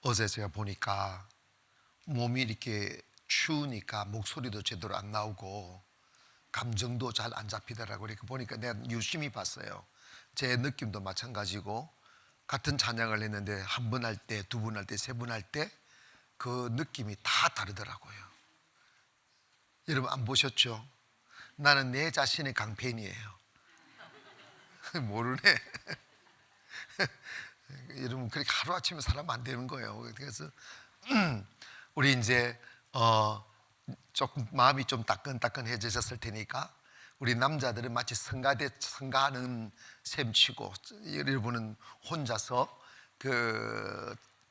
어제 제가 보니까 몸이 이렇게 추우니까 목소리도 제대로 안 나오고 감정도 잘 안 잡히더라고요. 그러니까 보니까 내가 유심히 봤어요. 제 느낌도 마찬가지고 같은 찬양을 했는데 한 번 할 때, 두 번 할 때, 세 번 할 때 그 느낌이 다 다르더라고요. 여러분 안 보셨죠? 나는 내 자신의 강팬이에요. 모르네. 여러분 그렇게 하루아침에 살면 안 되는 거예요. 그래서 우리 이제 조금 마음이 좀 따끈따끈해지셨을 테니까 우리 남자들은 마치 성가하는 셈치고 여러분은 혼자서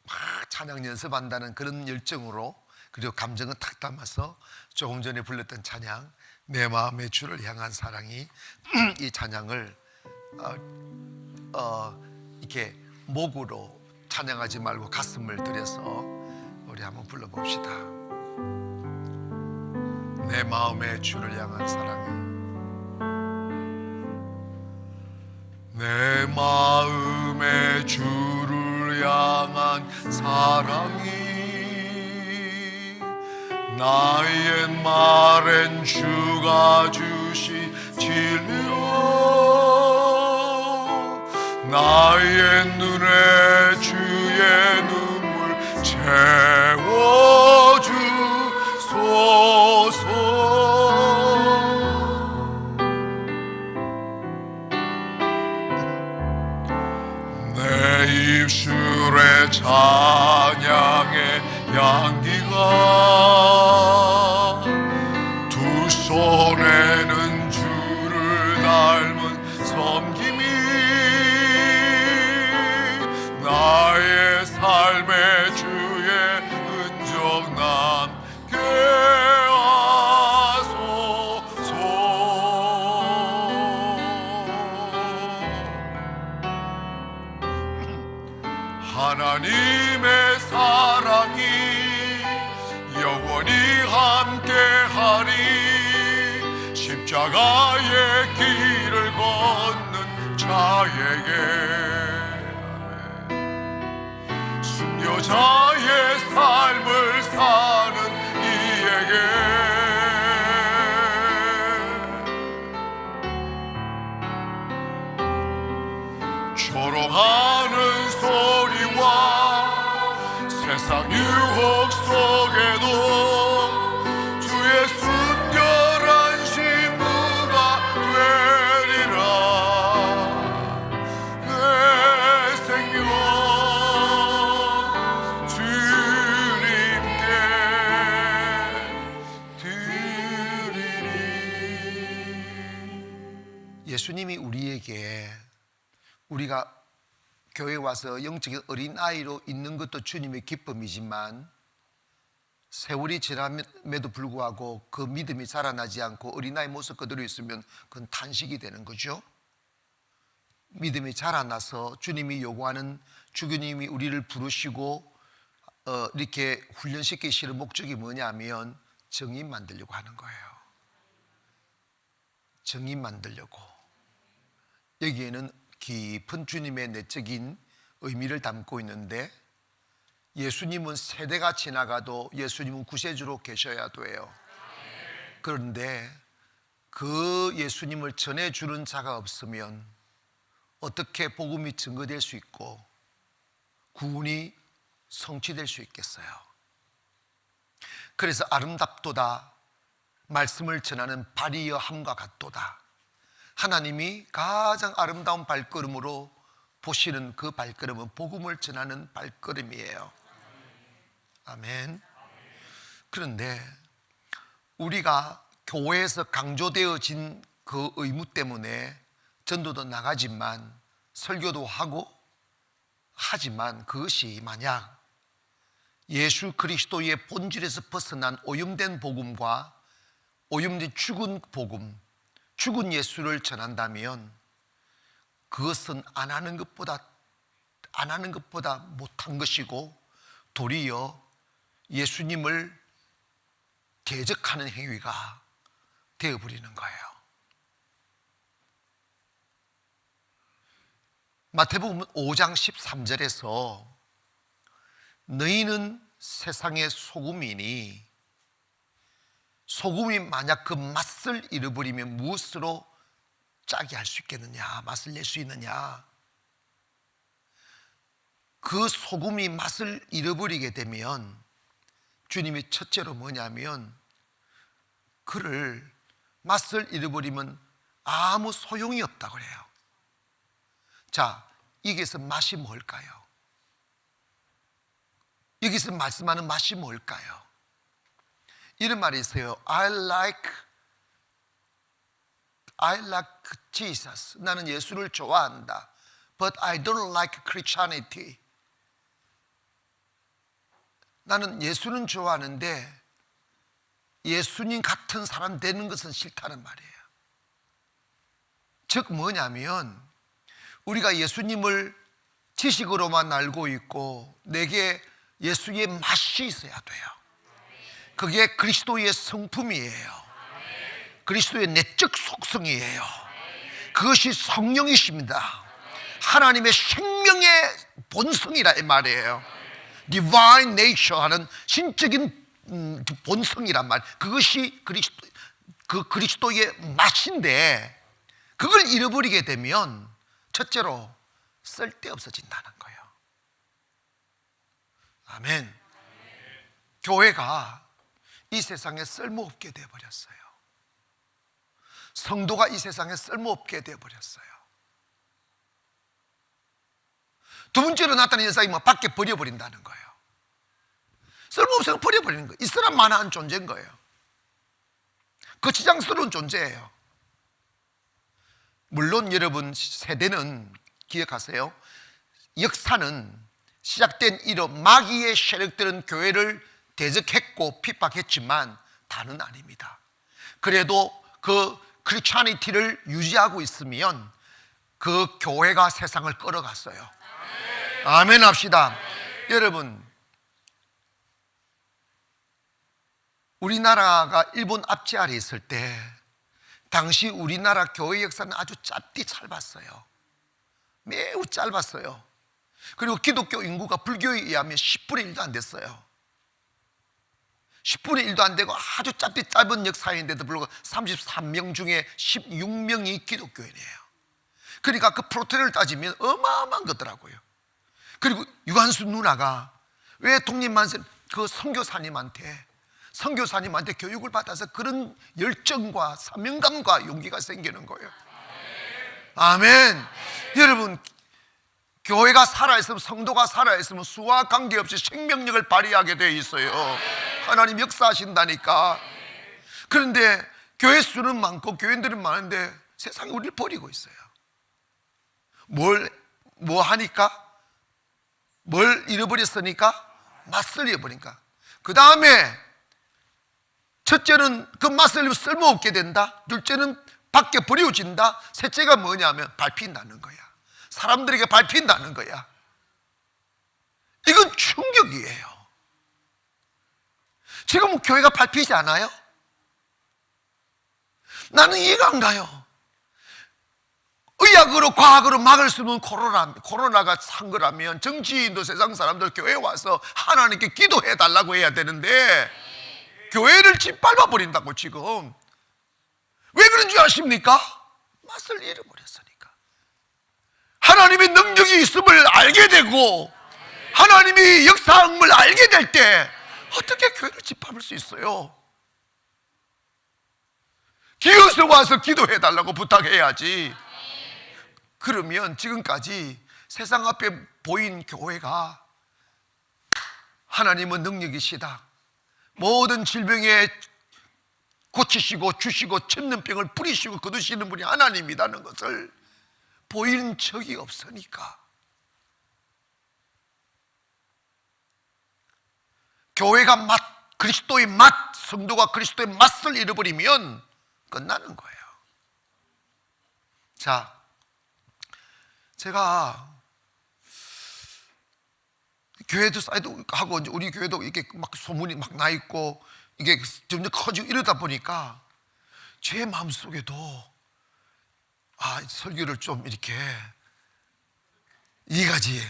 막 찬양 연습한다는 그런 열정으로, 그리고 감정은 탁 담아서 조금 전에 불렀던 찬양 내 마음의 주를 향한 사랑이 이 찬양을 이렇게 목으로 찬양하지 말고 가슴을 들여서 우리 한번 불러봅시다. 내 마음의 주를 향한 사랑이, 내 마음의 주를 향한 사랑이 나의 말엔 주가 주신 진리로 나의 눈에 주의 눈물 채워주소서. 내 입술의 찬양의 향기가 두 손에는 주를 닮은 섬김이 나의 삶의 주의 흔적 남게 하소서. 하나님의 사랑이 영원히 함께하리. 십자가의 길을 걷는 자에게, 순교자의 삶을 사는 이에게 조롱하는 소리와 세상 유혹 속에도 주의 순결한 신부가 되리라. 내 생명 주님께 드리리. 예수님이 우리에게, 우리가 교회에 와서 영적인 어린아이로 있는 것도 주님의 기쁨이지만 세월이 지남에도 불구하고 그 믿음이 자라나지 않고 어린아이 모습 그대로 있으면 그건 탄식이 되는 거죠. 믿음이 자라나서 주님이 요구하는, 주님이 우리를 부르시고 이렇게 훈련시키시는 목적이 뭐냐면 정인 만들려고 하는 거예요. 정인 만들려고. 여기에는 깊은 주님의 내적인 의미를 담고 있는데, 예수님은 세대가 지나가도 예수님은 구세주로 계셔야 돼요. 그런데 그 예수님을 전해주는 자가 없으면 어떻게 복음이 증거될 수 있고 구원이 성취될 수 있겠어요? 그래서 아름답도다 말씀을 전하는 발이여 함과 같도다. 하나님이 가장 아름다운 발걸음으로 보시는 그 발걸음은 복음을 전하는 발걸음이에요. 아멘. 그런데 우리가 교회에서 강조되어진 그 의무 때문에 전도도 나가지만 설교도 하고 하지만 그것이 만약 예수 그리스도의 본질에서 벗어난 오염된 복음과 오염된 죽은 복음, 죽은 예수를 전한다면 그것은 안 하는 것보다 못한 것이고 도리어 예수님을 대적하는 행위가 되어버리는 거예요. 마태복음 5장 13절에서 너희는 세상의 소금이니 소금이 만약 그 맛을 잃어버리면 무엇으로 짜게 할 수 있겠느냐, 맛을 낼 수 있느냐. 그 소금이 맛을 잃어버리게 되면 주님이 첫째로 뭐냐면 그를 맛을 잃어버리면 아무 소용이 없다고 그래요. 자, 여기서 맛이 뭘까요? 여기서 말씀하는 맛이 뭘까요? 이런 말이 있어요. I like Jesus. 나는 예수를 좋아한다. But I don't like Christianity. 나는 예수는 좋아하는데 예수님 같은 사람 되는 것은 싫다는 말이에요. 즉 뭐냐면 우리가 예수님을 지식으로만 알고 있고 내게 예수의 맛이 있어야 돼요. 그게 그리스도의 성품이에요. 그리스도의 내적 속성이에요. 그것이 성령이십니다. 하나님의 생명의 본성이라 이 말이에요. Divine nature 하는 신적인 본성이란 말. 그것이 그리스도의 맛인데 그걸 잃어버리게 되면 첫째로 쓸데없어진다는 거예요. 아멘. 교회가 이 세상에 쓸모없게 되어버렸어요. 성도가 이 세상에 쓸모없게 되어버렸어요. 두 번째로 나타나는 현상이 뭐 밖에 버려버린다는 거예요. 쓸모없어서 버려버리는 거예요. 있으란 만한 존재인 거예요. 거치장스러운 존재예요. 물론 여러분 세대는 기억하세요. 역사는 시작된 이로 마귀의 세력들은 교회를 대적했고 핍박했지만 다는 아닙니다. 그래도 그 크리스찬이티를 유지하고 있으면 그 교회가 세상을 끌어갔어요. 아멘 합시다. 여러분 우리나라가 일본 압제 아래 있을 때 당시 우리나라 교회 역사는 아주 짧았어요. 매우 짧았어요. 그리고 기독교 인구가 불교에 의하면 10분의 1도 안 됐어요. 10분의 1도 안 되고 아주 짧은 역사인데도 불구하고 33명 중에 16명이 기독교인이에요. 그러니까 그 프로테를 따지면 어마어마한 거더라고요. 그리고 유한수 누나가 왜 독립만세 그 선교사님한테 교육을 받아서 그런 열정과 사명감과 용기가 생기는 거예요. 아멘. 여러분 교회가 살아있으면 성도가 살아있으면 수와 관계없이 생명력을 발휘하게 되어 있어요. 하나님 역사하신다니까. 그런데 교회 수는 많고 교인들은 많은데 세상이 우리를 버리고 있어요. 뭐 하니까? 뭘 잃어버렸으니까? 맛을 잃어버리니까. 그 다음에 첫째는 그 맛을 잃으면 쓸모없게 된다. 둘째는 밖에 버려진다. 셋째가 뭐냐면 밟힌다는 거야. 사람들에게 밟힌다는 거야. 이건 충격이에요. 지금 교회가 밟히지 않아요? 나는 이해가 안 가요. 의학으로 과학으로 막을 수 없는 코로나가 산 거라면 정치인도 세상 사람들 교회에 와서 하나님께 기도해 달라고 해야 되는데 교회를 짓밟아 버린다고. 지금 왜 그런 줄 아십니까? 맛을 잃어버렸으니까. 하나님의 능력이 있음을 알게 되고 하나님이 역사함을 알게 될 때 어떻게 교회를 짓밟을 수 있어요? 기어서 와서 기도해 달라고 부탁해야지. 그러면 지금까지 세상 앞에 보인 교회가 하나님은 능력이시다, 모든 질병에 고치시고 주시고 천년병을 뿌리시고 거두시는 분이 하나님이라는 것을 보인 적이 없으니까 교회가 그리스도의 맛, 성도가 그리스도의 맛을 잃어버리면 끝나는 거예요. 자, 제가 교회도 사이드 하고 우리 교회도 이렇게 막 소문이 막 나 있고 이게 점점 커지고 이러다 보니까 제 마음속에도 설교를 좀 이렇게 이가지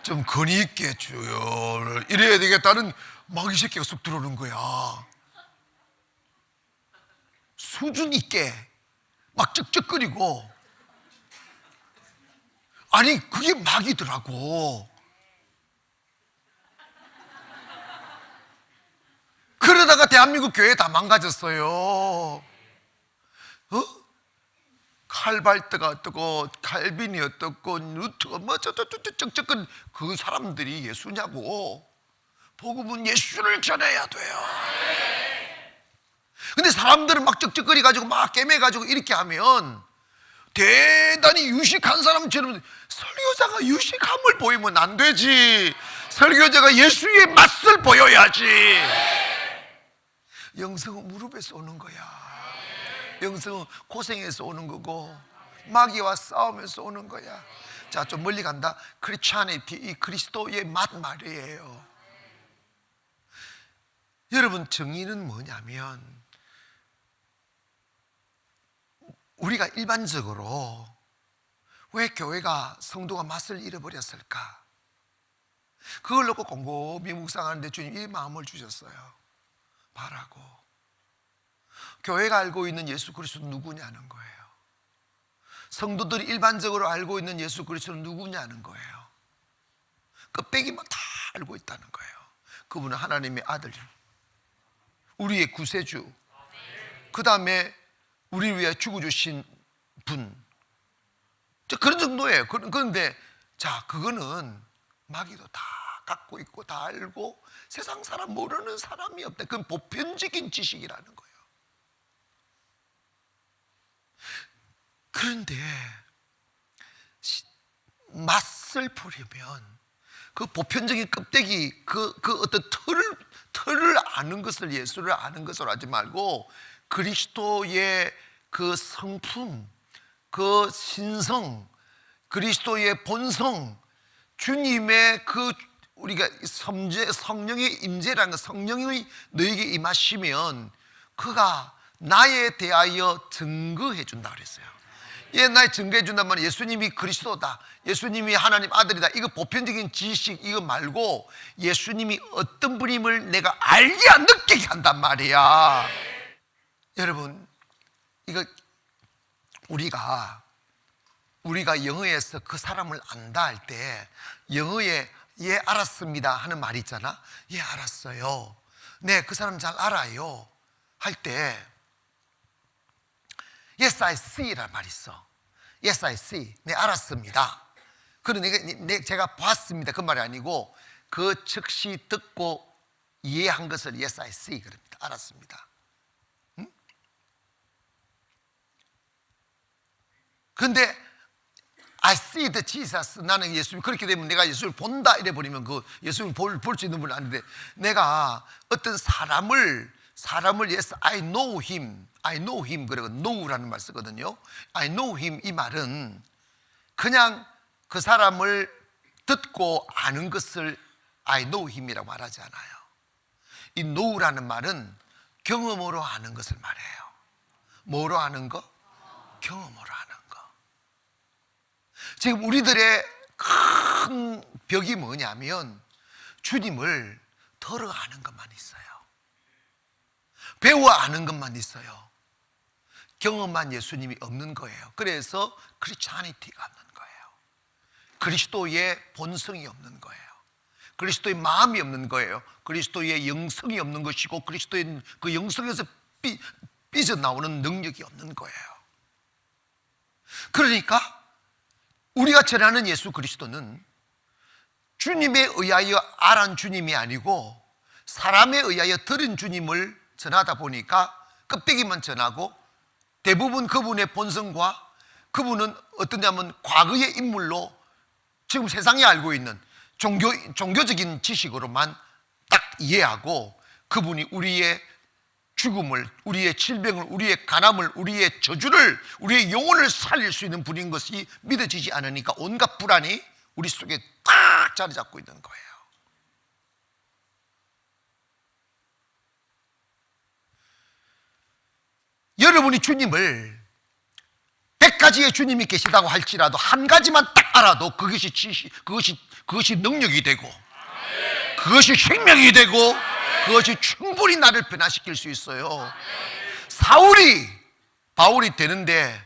좀 건의 있게 주여 이래야 되겠다는 막 이 새끼가 쑥 들어오는 거야. 수준 있게 막 쩍쩍거리고, 아니 그게 막이더라고. 그러다가 대한민국 교회 다 망가졌어요. 칼발트가 어떻고 칼빈이 어떻고 루트가 뭐 쩍쩍쩍쩍 그 사람들이 예수냐고. 복음은 예수를 전해야 돼요. 근데 사람들은 막 쩍쩍거리 가지고 막 깨매 가지고 이렇게 하면 대단히 유식한 사람처럼, 설교자가 유식함을 보이면 안 되지. 설교자가 예수의 맛을 보여야지. 영성은 무릎에서 오는 거야. 영성은 고생해서 오는 거고 마귀와 싸우면서 오는 거야. 자, 좀 멀리 간다. 크리스찬이티, 이 그리스도의 맛 말이에요. 여러분, 정의는 뭐냐면 우리가 일반적으로 왜 교회가 성도가 맛을 잃어버렸을까? 그걸 놓고 곰곰이 묵상하는데 주님 이 마음을 주셨어요. 바라고. 교회가 알고 있는 예수 그리스도는 누구냐는 거예요. 성도들이 일반적으로 알고 있는 예수 그리스도는 누구냐는 거예요. 끝배기만 다 알고 있다는 거예요. 그분은 하나님의 아들, 우리의 구세주, 그 다음에 우리를 위해 죽어주신 분, 그런 정도예요. 그런데 자, 그거는 마귀도 다 갖고 있고 다 알고 세상 사람 모르는 사람이 없다. 그건 보편적인 지식이라는 거예요. 그런데 맛을 보려면 그 보편적인 껍데기, 그 어떤 틀을 아는 것을, 예수를 아는 것으로 하지 말고 그리스도의 그 성품, 그 신성, 그리스도의 본성, 주님의 그 우리가 성령의 임재라는 것, 성령이 너에게 임하시면 그가 나에 대하여 증거해 준다 그랬어요. 나에 증거해 준단 말은 예수님이 그리스도다, 예수님이 하나님 아들이다, 이거 보편적인 지식 이거 말고 예수님이 어떤 분임을 내가 알게 느끼게 한단 말이야. 여러분, 이거 우리가 영어에서 그 사람을 안다 할 때 영어에 예 알았습니다 하는 말이 있잖아. 예 알았어요, 네 그 사람 잘 알아요 할 때 Yes I see라는 말이 있어. Yes I see, 네 알았습니다. 그러니까 제가 봤습니다 그 말이 아니고 그 즉시 듣고 이해한 것을 Yes I see 그럽니다. 알았습니다. 응? 근데 I see the Jesus, 나는 예수님, 그렇게 되면 내가 예수를 본다 이래 버리면 그 예수를 볼 수 있는 분은 아닌데, 내가 어떤 사람을 yes I know him 그리고 know라는 말 쓰거든요. I know him, 이 말은 그냥 그 사람을 듣고 아는 것을 I know him이라고 말하지 않아요. 이 know라는 말은 경험으로 아는 것을 말해요. 뭐로 아는 거? 경험으로 아는 거. 지금 우리들의 큰 벽이 뭐냐면 주님을 들어 아는 것만 있어요. 배워 아는 것만 있어요. 경험한 예수님이 없는 거예요. 그래서 크리스찬이티가 없는 거예요. 그리스도의 본성이 없는 거예요. 그리스도의 마음이 없는 거예요. 그리스도의 영성이 없는 것이고 그리스도의 그 영성에서 삐져나오는 능력이 없는 거예요. 그러니까 우리가 전하는 예수 그리스도는 주님에 의하여 알은 주님이 아니고 사람에 의하여 들은 주님을 전하다 보니까 껍데기만 전하고 대부분 그분의 본성과 그분은 어떠냐면 과거의 인물로 지금 세상이 알고 있는 종교적인 지식으로만 딱 이해하고 그분이 우리의 죽음을, 우리의 질병을, 우리의 가난을, 우리의 저주를, 우리의 영혼을 살릴 수 있는 분인 것이 믿어지지 않으니까 온갖 불안이 우리 속에 딱 자리 잡고 있는 거예요. 여러분이 주님을 가지의 주님이 계시다고 할지라도 한 가지만 딱 알아도 그것이 그것이 능력이 되고, 그것이 생명이 되고, 그것이 충분히 나를 변화시킬 수 있어요. 바울이 되는데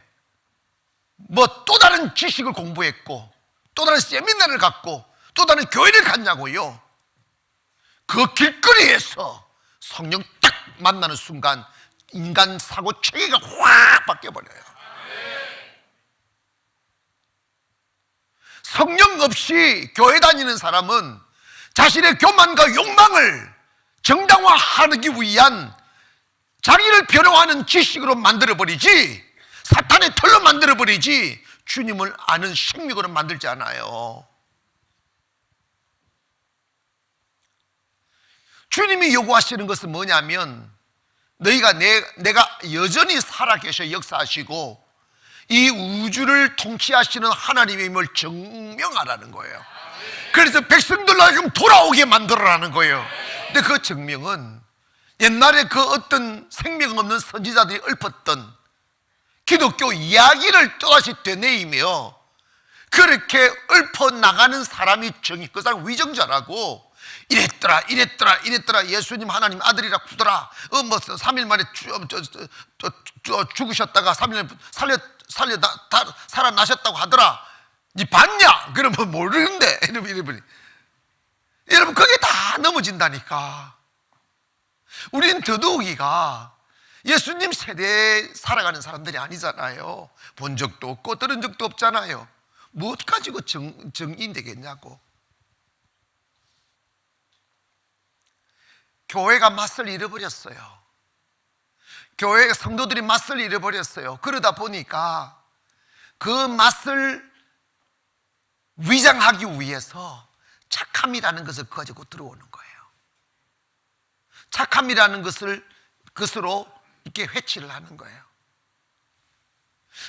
뭐 또 다른 지식을 공부했고, 또 다른 세미나를 갖고, 또 다른 교회를 갔냐고요. 그 길거리에서 성령 딱 만나는 순간 인간 사고 체계가 확 바뀌어버려요. 성령 없이 교회 다니는 사람은 자신의 교만과 욕망을 정당화하기 위한 자기를 변호하는 지식으로 만들어버리지, 사탄의 털로 만들어버리지, 주님을 아는 생명으로 만들지 않아요. 주님이 요구하시는 것은 뭐냐면, 너희가 내가 여전히 살아계셔 역사하시고 이 우주를 통치하시는 하나님임을 증명하라는 거예요. 그래서 백성들로 하여금 돌아오게 만들어라는 거예요. 근데 그 증명은 옛날에 그 어떤 생명 없는 선지자들이 읊었던 기독교 이야기를 또다시 되뇌이며 그렇게 읊어나가는 사람이 그 사람 위정자라고, 이랬더라 예수님 하나님 아들이라 구더라, 3일 만에 죽으셨다가 3일 살아나셨다고 하더라, 니 봤냐? 그러면 모르는데 여러분 그게 다 넘어진다니까. 우리는 더더욱이가 예수님 세대에 살아가는 사람들이 아니잖아요. 본 적도 없고 들은 적도 없잖아요. 무엇 가지고 정인되겠냐고. 교회가 맛을 잃어버렸어요. 교회 성도들이 맛을 잃어버렸어요. 그러다 보니까 그 맛을 위장하기 위해서 착함이라는 것을 가지고 들어오는 거예요. 착함이라는 것으로 이렇게 회치를 하는 거예요.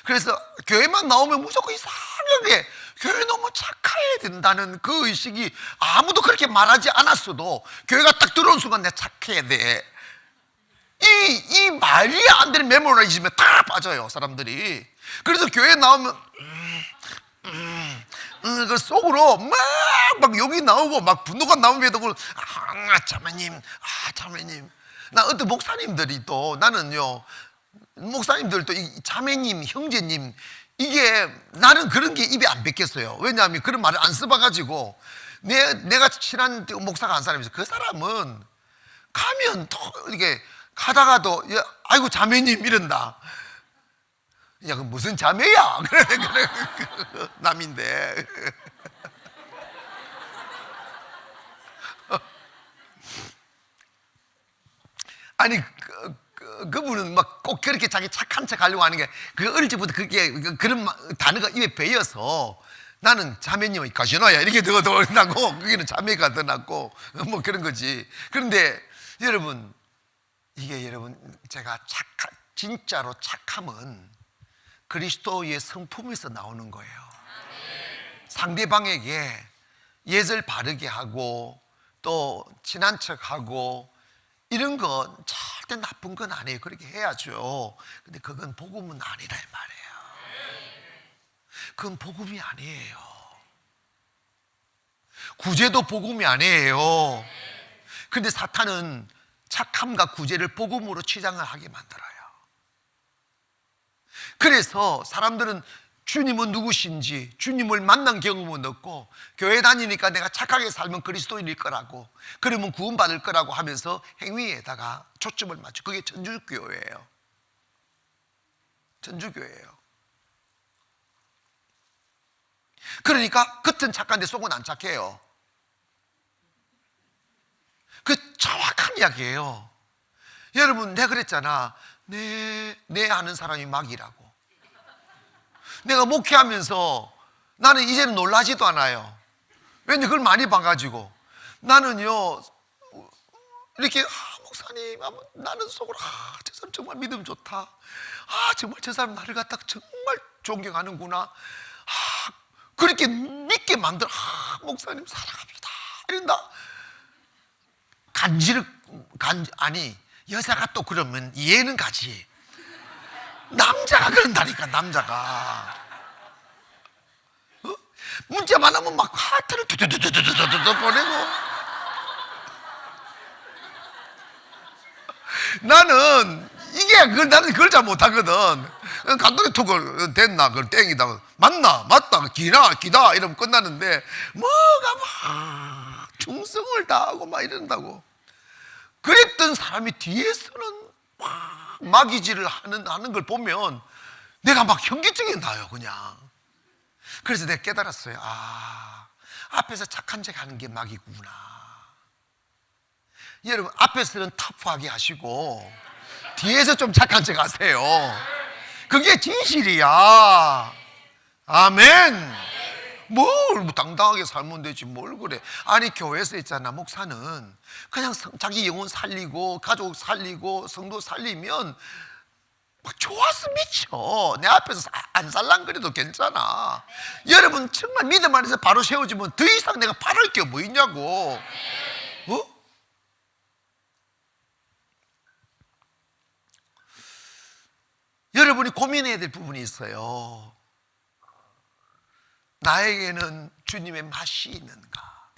그래서 교회만 나오면 무조건 이상하게 교회 너무 착해야 된다는 그 의식이, 아무도 그렇게 말하지 않았어도 교회가 딱 들어온 순간 내가 착해야 돼, 이 말이 안 되는 메모리즘에 다 빠져요 사람들이. 그래서 교회 나오면 그 속으로 막 욕이 나오고 막 분노가 나오면도 자매님, 나 어떤 목사님들이 또, 나는요 목사님들도 이 자매님, 형제님, 이게 나는 그런 게 입에 안 뱉겠어요. 왜냐하면 그런 말을 안 써봐가지고. 내가 친한 목사가 한 사람이 있어요. 그 사람은 가면 또 이게 가다가도 아이고 자매님 이런다. 야, 그 무슨 자매야? 그래 남인데. 아니 그분은 막 꼭 그렇게 자기 착한 척 하려고 하는 게, 그 어릴 때부터 그게 그런 단어가 입에 배여서 나는 자매님이 가시나야 이렇게 더 나고, 그게는 자매가 더 낫고 뭐 그런 거지. 그런데 여러분, 이게 여러분, 제가 진짜로 착함은 그리스도의 성품에서 나오는 거예요. 상대방에게 예절 바르게 하고 또 친한 척하고 이런 건 절대 나쁜 건 아니에요. 그렇게 해야죠. 근데 그건 복음은 아니라 이 말이에요. 그건 복음이 아니에요. 구제도 복음이 아니에요. 근데 사탄은 착함과 구제를 복음으로 치장을 하게 만들어요. 그래서 사람들은 주님은 누구신지, 주님을 만난 경험은 없고, 교회 다니니까 내가 착하게 살면 그리스도인일 거라고, 그러면 구원받을 거라고 하면서 행위에다가 초점을 맞춰. 그게 천주교예요. 천주교예요. 그러니까 겉은 착한데 속은 안 착해요. 그 정확한 이야기예요. 여러분, 내가 그랬잖아. 내 아는 사람이 마귀라고. 내가 목회하면서 나는 이제는 놀라지도 않아요. 왠지 그걸 많이 봐가지고 나는요 이렇게 목사님, 나는 속으로 저 사람 정말 믿음 좋다, 정말 저 사람 나를 갖다가 정말 존경하는구나, 그렇게 믿게 만들어, 목사님 사랑합니다 이런다. 아니 여자가 또 그러면 이해는 가지. 남자가 그런다니까, 남자가. 문자만 하면 막 하트를 두두두두두두두 보내고. 나는 나는 그걸 잘 못하거든. 감독이 톡을 됐나, 그걸 땡이다, 맞나, 맞다, 기다 이러면 끝나는데 뭐가 막 충성을 다하고 막 이런다고. 그랬던 사람이 뒤에서는 막 마귀질을 하는 걸 보면 내가 막 현기증이 나요, 그냥. 그래서 내가 깨달았어요. 앞에서 착한 척 하는 게 마귀구나. 여러분, 앞에서는 터프하게 하시고 뒤에서 좀 착한 척 하세요. 그게 진실이야. 아멘. 뭘 당당하게 살면 되지, 뭘 그래. 아니, 교회에서 있잖아, 목사는 그냥 자기 영혼 살리고 가족 살리고 성도 살리면 막 좋아서 미쳐. 내 앞에서 안 살랑거려도 괜찮아. 여러분, 정말 믿음 안에서 바로 세워지면 더 이상 내가 바랄 게 뭐 있냐고. 여러분이 고민해야 될 부분이 있어요. 나에게는 주님의 맛이 있는가?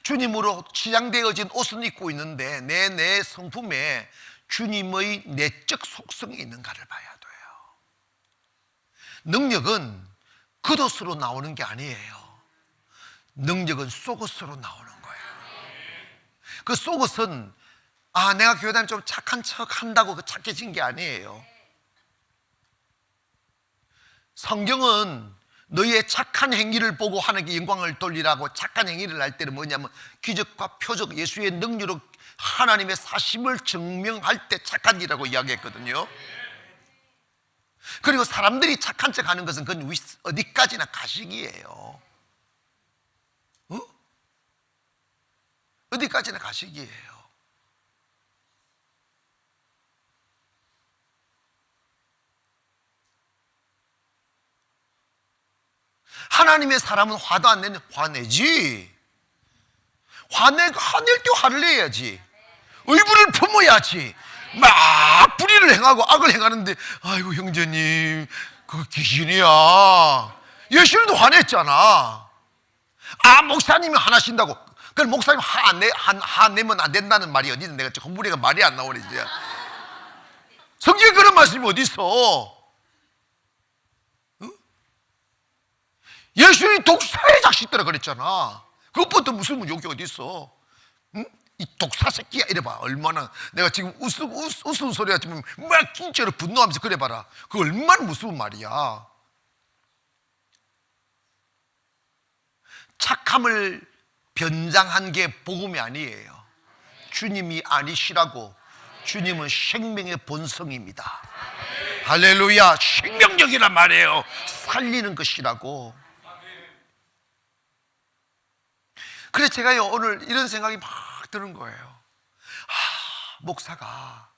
주님으로 치장되어진 옷은 입고 있는데 내 성품에 주님의 내적 속성이 있는가를 봐야 돼요. 능력은 겉옷으로 나오는 게 아니에요. 능력은 속옷으로 나오는 거예요. 그 속옷은 내가 교회 다니면 좀 착한 척 한다고 그 착해진 게 아니에요. 성경은 너희의 착한 행위를 보고 하나님께 영광을 돌리라고, 착한 행위를 할 때는 뭐냐면 기적과 표적, 예수의 능력으로 하나님의 사심을 증명할 때 착한 일이라고 이야기했거든요. 그리고 사람들이 착한 척 하는 것은 그건 어디까지나 가식이에요. 어디까지나 가식이에요. 하나님의 사람은 화도 안 내는, 화내지. 화낼 때 화를 내야지. 의분을 품어야지. 막 불의를 행하고 악을 행하는데, 아이고 형제님, 그거 귀신이야. 예수님도 화냈잖아. 목사님이 화나신다고. 그럼 목사님 화내면 안 된다는 말이 어디 있는, 내가 공부리가 말이 안 나오네 이제. 성경에 그런 말씀이 어디 있어? 예수님이 독사의 자식들아 그랬잖아. 그것부터 무슨 욕이 어디 있어? 응? 이 독사 새끼야 이래봐. 얼마나 내가 지금 웃은 소리 하지만 막 진짜로 분노하면서 그래봐라. 그거 얼마나 무서운 말이야. 착함을 변장한 게 복음이 아니에요. 주님이 아니시라고. 주님은 생명의 본성입니다. 할렐루야. 생명력이란 말이에요. 살리는 것이라고. 그래서 제가 오늘 이런 생각이 막 드는 거예요. 목사가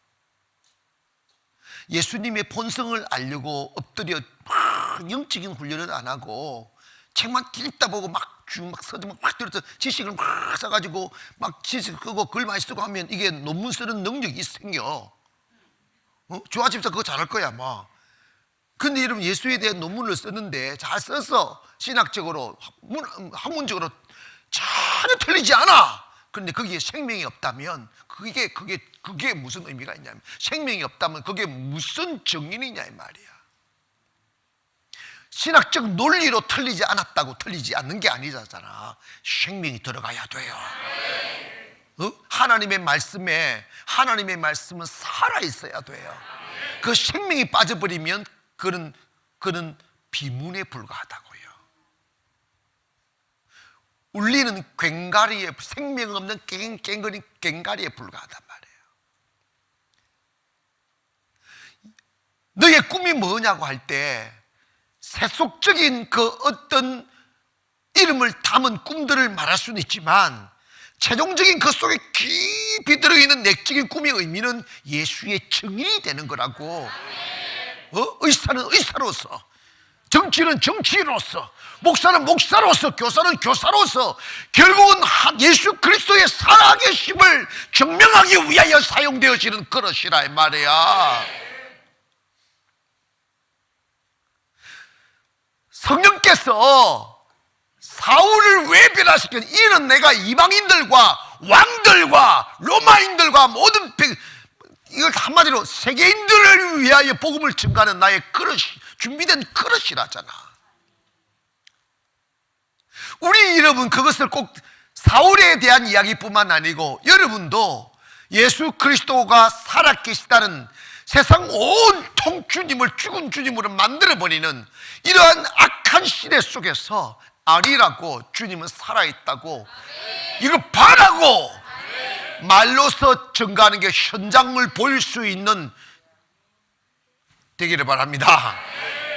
예수님의 본성을 알려고 엎드려 막 영적인 훈련을 안 하고 책만 읽다 보고 막 써도 막 들어서 지식을 막 써가지고 막 지식 끄고 글 많이 쓰고 하면 이게 논문 쓰는 능력이 생겨. 조아집사 그거 잘할 거야 아마. 근데 여러분, 예수에 대한 논문을 쓰는데 잘 써서 신학적으로 학문적으로 전혀 틀리지 않아. 그런데 거기에 생명이 없다면 그게 무슨 의미가 있냐면, 생명이 없다면 그게 무슨 정인이냐 이 말이야. 신학적 논리로 틀리지 않았다고 틀리지 않는 게 아니잖아. 생명이 들어가야 돼요. 하나님의 말씀은 살아 있어야 돼요. 그 생명이 빠져버리면 그는 비문에 불과하다고요. 울리는 꽹과리에, 생명 없는 꽹거린 꽹과리에 불과하단 말이에요. 너의 꿈이 뭐냐고 할 때 세속적인 그 어떤 이름을 담은 꿈들을 말할 수는 있지만, 최종적인 그 속에 깊이 들어있는 내적인 꿈의 의미는 예수의 증인이 되는 거라고. 의사는 의사로서, 정치는 정치인으로서, 목사는 목사로서, 교사는 교사로서 결국은 예수 그리스도의 살아계심을 증명하기 위하여 사용되어지는 그릇이라 이 말이야. 하나님께서 사울을 왜 변화시켰냐? 이는 내가 이방인들과 왕들과 로마인들과 모든 이걸 한마디로 세계인들을 위하여 복음을 증가하는 나의 그릇, 준비된 그릇이라잖아. 우리 여러분, 그것을 꼭 사울에 대한 이야기뿐만 아니고 여러분도 예수 그리스도가 살아계시다는 세상 온통 주님을 죽은 주님으로 만들어버리는 이러한 악한 시대 속에서 아니라고, 주님은 살아있다고, 이거 바라고 말로서 증가하는 게 현장을 보일 수 있는 되기를 바랍니다.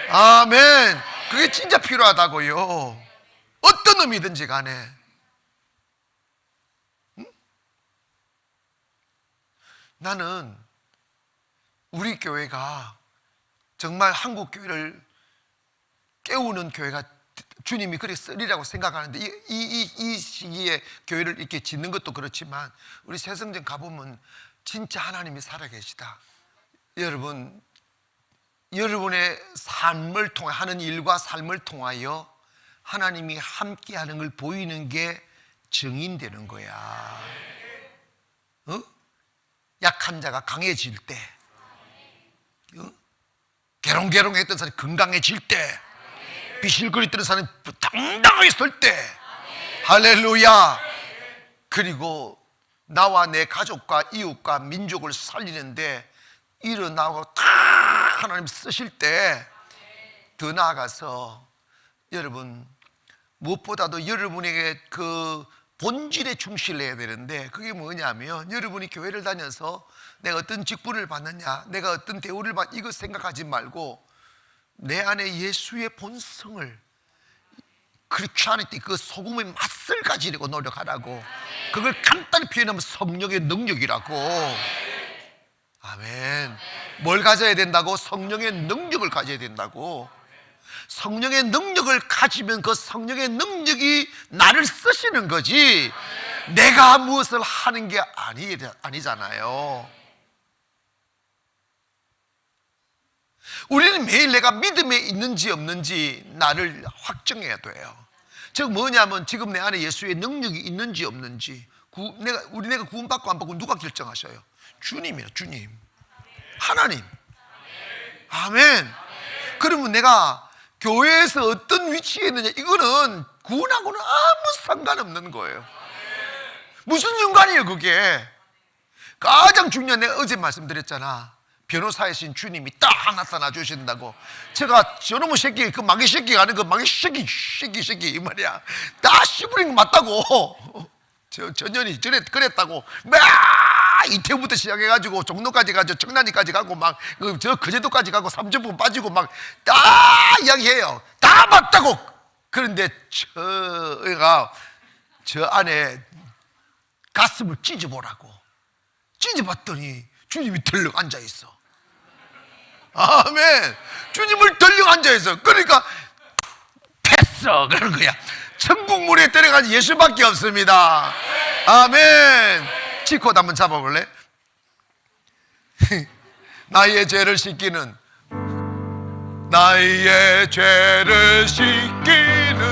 아멘. 그게 진짜 필요하다고요. 어떤 의미든지 간에. 나는 우리 교회가 정말 한국 교회를 깨우는 교회가 주님이 그리 쓰리라고 생각하는데, 이 시기에 교회를 이렇게 짓는 것도 그렇지만 우리 새성전 가보면 진짜 하나님이 살아계시다. 여러분, 여러분의 삶을 통해 하는 일과 삶을 통하여 하나님이 함께하는 걸 보이는 게 증인되는 거야. 어? 약한 자가 강해질 때, 게롱게롱했던 사람이 건강해질 때, 비실거리던 사람이 당당하게 설 때, 할렐루야. 그리고 나와 내 가족과 이웃과 민족을 살리는데 일어나고 다 하나님 쓰실 때, 더 나아가서 여러분, 무엇보다도 여러분에게 그 본질에 충실을 해야 되는데, 그게 뭐냐면 여러분이 교회를 다녀서 내가 어떤 직분을 받느냐, 내가 어떤 대우를 받느냐, 이거 생각하지 말고 내 안에 예수의 본성을, 크리스찬이티, 그 소금의 맛을 가지려고 노력하라고. 그걸 간단히 표현하면 성령의 능력이라고. 아멘. 뭘 가져야 된다고? 성령의 능력을 가져야 된다고. 성령의 능력을 가지면 그 성령의 능력이 나를 쓰시는 거지, 내가 무엇을 하는 게 아니잖아요. 우리는 매일 내가 믿음에 있는지 없는지 나를 확정해야 돼요. 즉 뭐냐면 지금 내 안에 예수의 능력이 있는지 없는지, 내가 구원받고 안 받고 누가 결정하셔요? 주님이에요. 주님, 하나님. 아멘. 그러면 내가 교회에서 어떤 위치에 있느냐, 이거는 구원하고는 아무 상관없는 거예요. 무슨 연관이에요 그게? 가장 중요한, 내가 어제 말씀드렸잖아, 변호사이신 주님이 딱 나타나 주신다고. 제가 저놈의 새끼, 그 마귀 새끼가 아닌 그 마귀 새끼 이 말이야, 다 씨부린 거 맞다고. 전년이 전에 그랬다고. 막 이태우부터 시작해가지고 종로까지 가고 청란리까지 가고 막 저 거제도까지 가고 삼천포 빠지고 막 다 이야기해요. 다 맞다고. 그런데 저 안에 가슴을 찢어보라고. 찢어봤더니 주님이 덜렁 앉아있어. 아멘. 주님을 덜렁 앉아있어. 그러니까 됐어 그런 거야. 천국문에 들어간 예수밖에 없습니다. 아멘. 치코도 한번 잡아볼래? 나의 죄를 씻기는, 나의 죄를 씻기는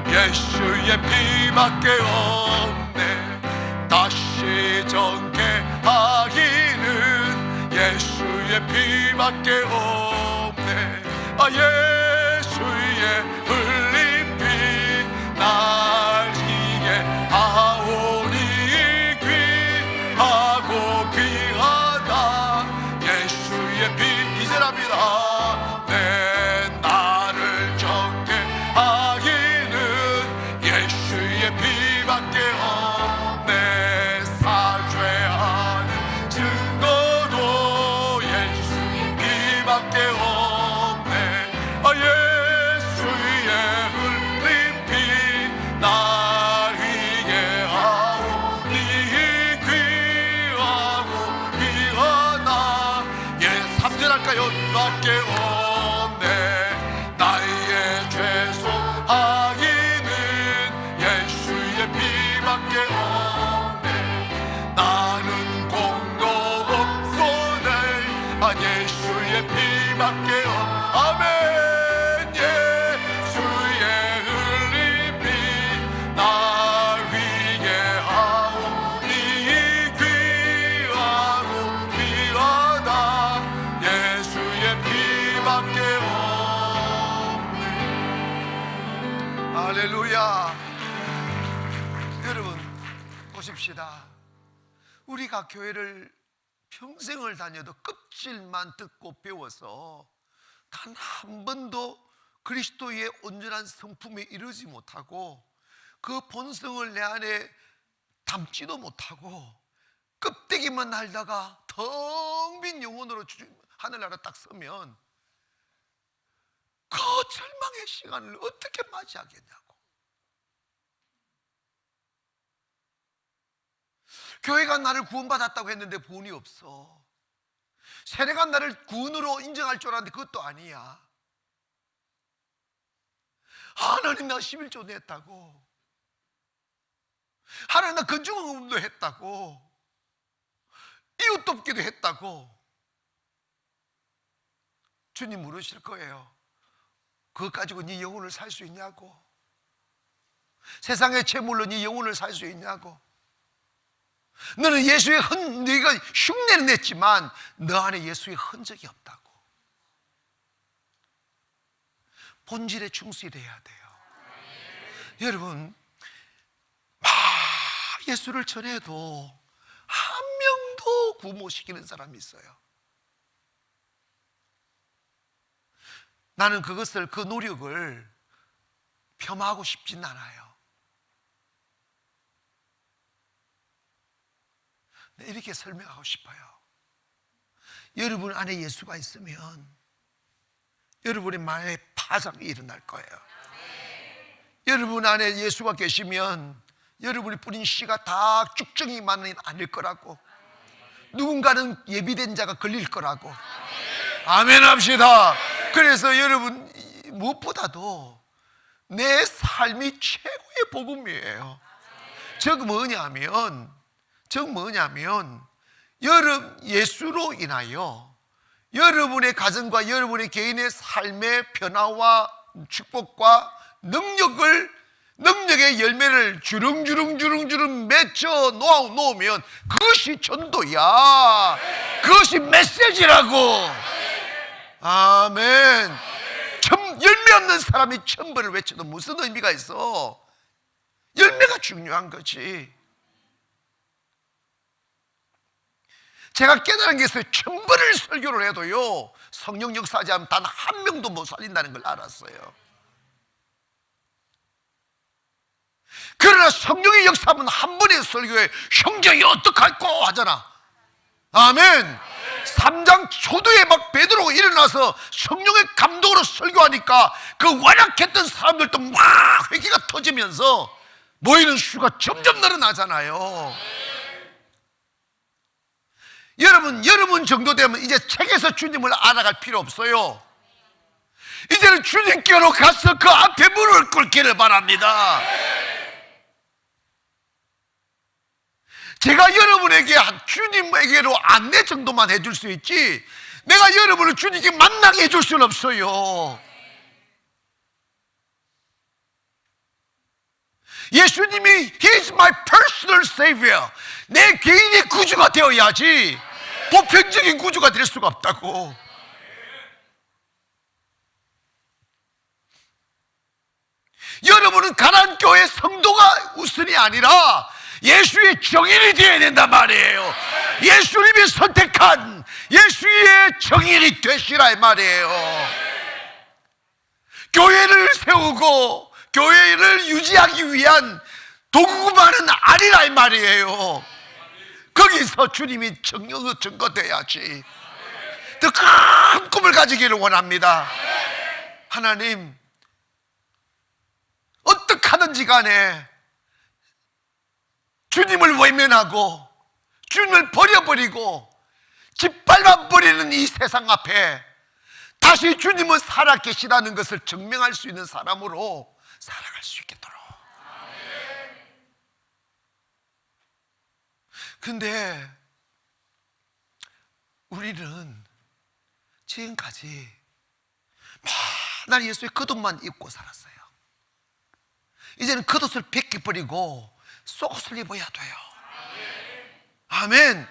예수의 피밖에 없네. 다시 정케하기는 예수의 피밖에 없네. 아, 예수의 흘린 피 날 지게 하오니 귀하고 귀하다. 예수의 피, 이제랍니다. 내 나를 정케하기는 예수의 피밖에 없네. 사죄하는 증거도 예수의 피밖에 없네. 너밖에 없네. 할렐루야. 여러분 보십시다. 우리가 교회를 평생을 다녀도 껍질만 듣고 배워서 단 한 번도 그리스도의 온전한 성품에 이르지 못하고 그 본성을 내 안에 담지도 못하고 껍데기만 날다가 텅 빈 영혼으로 하늘나라 딱 서면 그 절망의 시간을 어떻게 맞이하겠냐고. 교회가 나를 구원받았다고 했는데 구원이 없어. 세례가 나를 구원으로 인정할 줄 알았는데 그것도 아니야. 하나님 나 11조 냈다고, 하나님 나 건축업도 했다고, 이웃 돕기도 했다고. 주님 물으실 거예요. 그것 가지고 네 영혼을 살 수 있냐고. 세상의 채물로 네 영혼을 살 수 있냐고. 너는 예수의 네가 흉내는 냈지만 너 안에 예수의 흔적이 없다고. 본질에 충실해야 돼요. 여러분, 예수를 전해도 한 명도 구모시키는 사람이 있어요. 나는 그것을, 그 노력을 폄하하고 싶진 않아요. 이렇게 설명하고 싶어요. 여러분 안에 예수가 있으면 여러분의 마음에 파장이 일어날 거예요. 여러분 안에 예수가 계시면 여러분이 뿌린 씨가 다 쭉정이만은 아닐 거라고. 누군가는 예비된 자가 걸릴 거라고. 아멘 합시다. 그래서 여러분, 무엇보다도 내 삶이 최고의 복음이에요. 즉 뭐냐면 여러분 예수로 인하여 여러분의 가정과 여러분의 개인의 삶의 변화와 축복과 능력의 열매를 주릉주릉 맺혀 놓으면 그것이 전도야. 그것이 메시지라고. 아멘. 열매 없는 사람이 천번을 외쳐도 무슨 의미가 있어? 열매가 중요한 거지. 제가 깨달은 게 있어요. 1000번을 설교를 해도요, 성령 역사하지 않으면 단 한 명도 못 살린다는 걸 알았어요. 그러나 성령의 역사하면 한 번의 설교에 형제이 어떡할꼬 하잖아. 아멘. 3장 초도에 막 베드로가 일어나서 성령의 감동으로 설교하니까 그 완악했던 사람들도 막 회개가 터지면서 모이는 수가 점점 늘어나잖아요. 여러분 정도 되면 이제 책에서 주님을 알아갈 필요 없어요. 이제는 주님께로 가서 그 앞에 무릎을 꿇기를 바랍니다. 제가 여러분에게 주님에게로 안내 정도만 해줄 수 있지, 내가 여러분을 주님께 만나게 해줄 수는 없어요. 예수님이 He is my personal savior, 내 개인의 구주가 되어야지 보편적인 구주가 될 수가 없다고. 여러분은 가난 교회 성도가 우선이 아니라 예수의 정인이 되어야 된단 말이에요. 예수님이 선택한 예수의 정인이 되시라 이 말이에요. 교회를 세우고 교회를 유지하기 위한 도구만은 아니라 이 말이에요. 거기서 주님이 증거돼야지. 더 큰 꿈을 가지기를 원합니다. 하나님, 어떻게 하든지 간에 주님을 외면하고 주님을 버려버리고 짓밟아버리는 이 세상 앞에 다시 주님은 살아계시다는 것을 증명할 수 있는 사람으로 살아갈 수 있겠도록. 근데 우리는 지금까지 맨날 예수의 겉옷만 입고 살았어요. 이제는 겉옷을 벗겨버리고 속옷을 입어야 돼요. 아멘.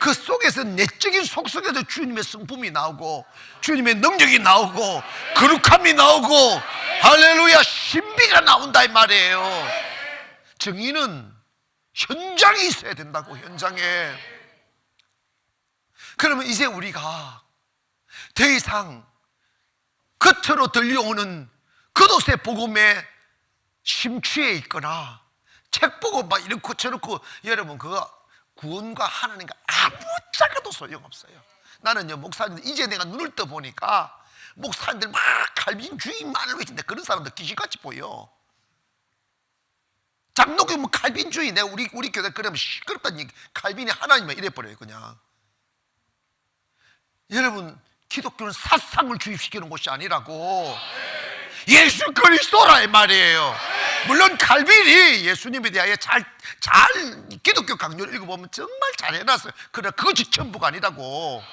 그 속에서 내적인 속속에서 주님의 성품이 나오고 주님의 능력이 나오고 거룩함이 나오고 할렐루야 신비가 나온다 이 말이에요. 정의는 현장에 있어야 된다고. 현장에. 그러면 이제 우리가 더 이상 겉으로 들려오는 겉옷의 복음에 심취해 있거나 책 보고 막 이렇고 저렇고, 여러분 그거 구원과 하나님과 아무짝에도 소용없어요. 나는요 목사님들 이제 내가 눈을 떠 보니까 목사님들 막 칼빈주의만을 외치는데 그런 사람들 귀신같이 보여. 장로교 뭐 칼빈주의, 내가 우리 교회 그러면 시끄럽다는 얘기, 칼빈이 하나님만 이래버려요 그냥. 여러분 기독교는 사상을 주입시키는 곳이 아니라고, 예수 그리스도라 이 말이에요. 물론 칼빈이 예수님에 대하여 잘 기독교 강요를 읽어보면 정말 잘 해놨어요. 그러나 그것이 전부가 아니라고.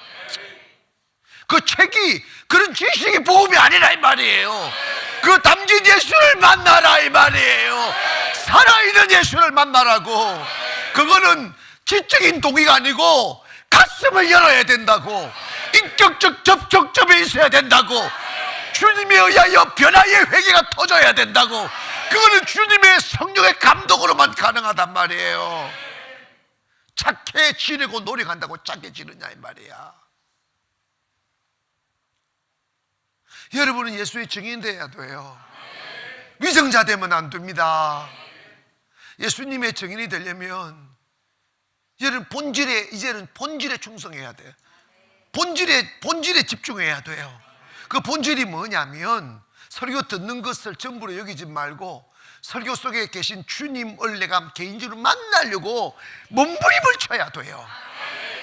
그 책이 그런 지식이 복음이 아니라 이 말이에요. 그 담긴 예수를 만나라 이 말이에요. 살아있는 예수를 만나라고. 그거는 지적인 동의가 아니고 가슴을 열어야 된다고. 인격적 접촉점에 있어야 된다고. 주님에 의하여 변화의 회개가 터져야 된다고. 그거는 주님의 성령의 감동으로만 가능하단 말이에요. 착해 지내고 노력한다고 착해지느냐 이 말이야. 여러분은 예수의 증인 되어야 돼요. 위정자 되면 안 됩니다. 예수님의 증인이 되려면 여러분 이제는 본질에 충성해야 돼요. 본질에 집중해야 돼요. 그 본질이 뭐냐면 설교 듣는 것을 전부로 여기지 말고 설교 속에 계신 주님을 내가 개인적으로 만나려고 몸부림을 쳐야 돼요.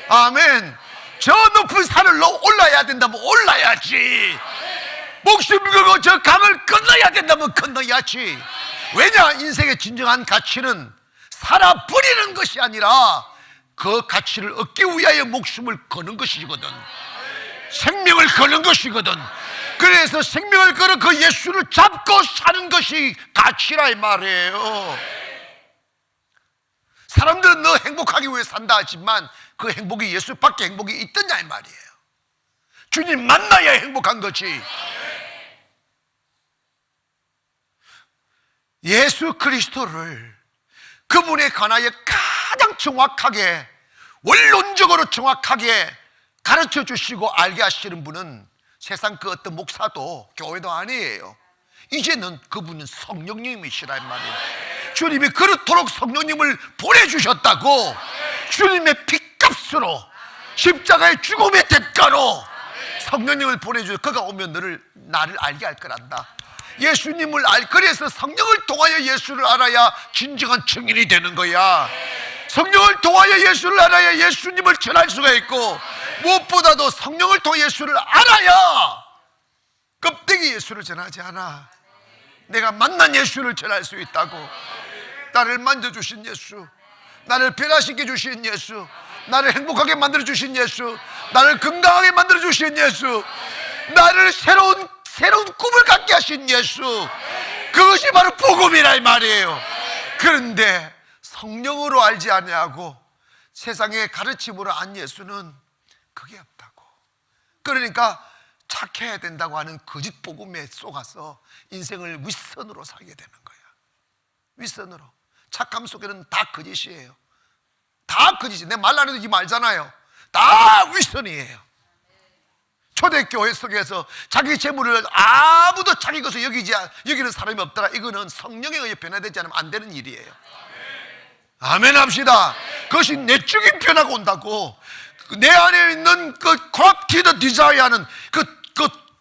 아멘. 저 높은 산을 올라야 된다면 올라야지. 목숨 걸고 저 강을 건너야 된다면 건너야지. 왜냐? 인생의 진정한 가치는 살아버리는 것이 아니라 그 가치를 얻기 위하여 목숨을 거는 것이거든. 생명을 거는 것이거든. 그래서 생명을 걸어 그 예수를 잡고 사는 것이 가치라 이 말이에요. 사람들은 너 행복하기 위해 산다 하지만 그 행복이 예수 밖에 행복이 있더냐 이 말이에요. 주님 만나야 행복한 거지. 예수 그리스도를 그분에 관하여 가장 정확하게 원론적으로 정확하게 가르쳐 주시고 알게 하시는 분은 세상 그 어떤 목사도 교회도 아니에요. 이제는 그분은 성령님이시라 이 말이에요. 주님이 그렇도록 성령님을 보내주셨다고. 주님의 피값으로 십자가의 죽음의 대가로 성령님을 보내주셔서 그가 오면 나를 알게 할 거란다. 예수님을 그래서 성령을 통하여 예수를 알아야 진정한 증인이 되는 거야. 성령을 통하여 예수를 알아야 예수님을 전할 수가 있고, 무엇보다도 성령을 통해 예수를 알아야 껍데기 예수를 전하지 않아. 내가 만난 예수를 전할 수 있다고. 나를 만져주신 예수, 나를 변화시켜 주신 예수, 나를 행복하게 만들어 주신 예수, 나를 건강하게 만들어 주신 예수, 나를 새로운 꿈을 갖게 하신 예수, 그것이 바로 복음이라 이 말이에요. 그런데 성령으로 알지 아니하고 세상의 가르침으로 안 예수는 그게 없다고. 그러니까 착해야 된다고 하는 거짓 복음에 속아서 인생을 윗선으로 살게 되는 거야. 윗선으로. 착함 속에는 다 거짓이에요. 다 거짓이에요. 내 말 안 해도 이 말잖아요. 다 윗선이에요. 초대교회 속에서 자기 재물을 아무도 자기 것을 여기는 사람이 없더라. 이거는 성령에 의해 변화되지 않으면 안 되는 일이에요. 아멘 합시다. 그것이 내적인 변화가 온다고. 내 안에 있는 그 corrupted desire는 그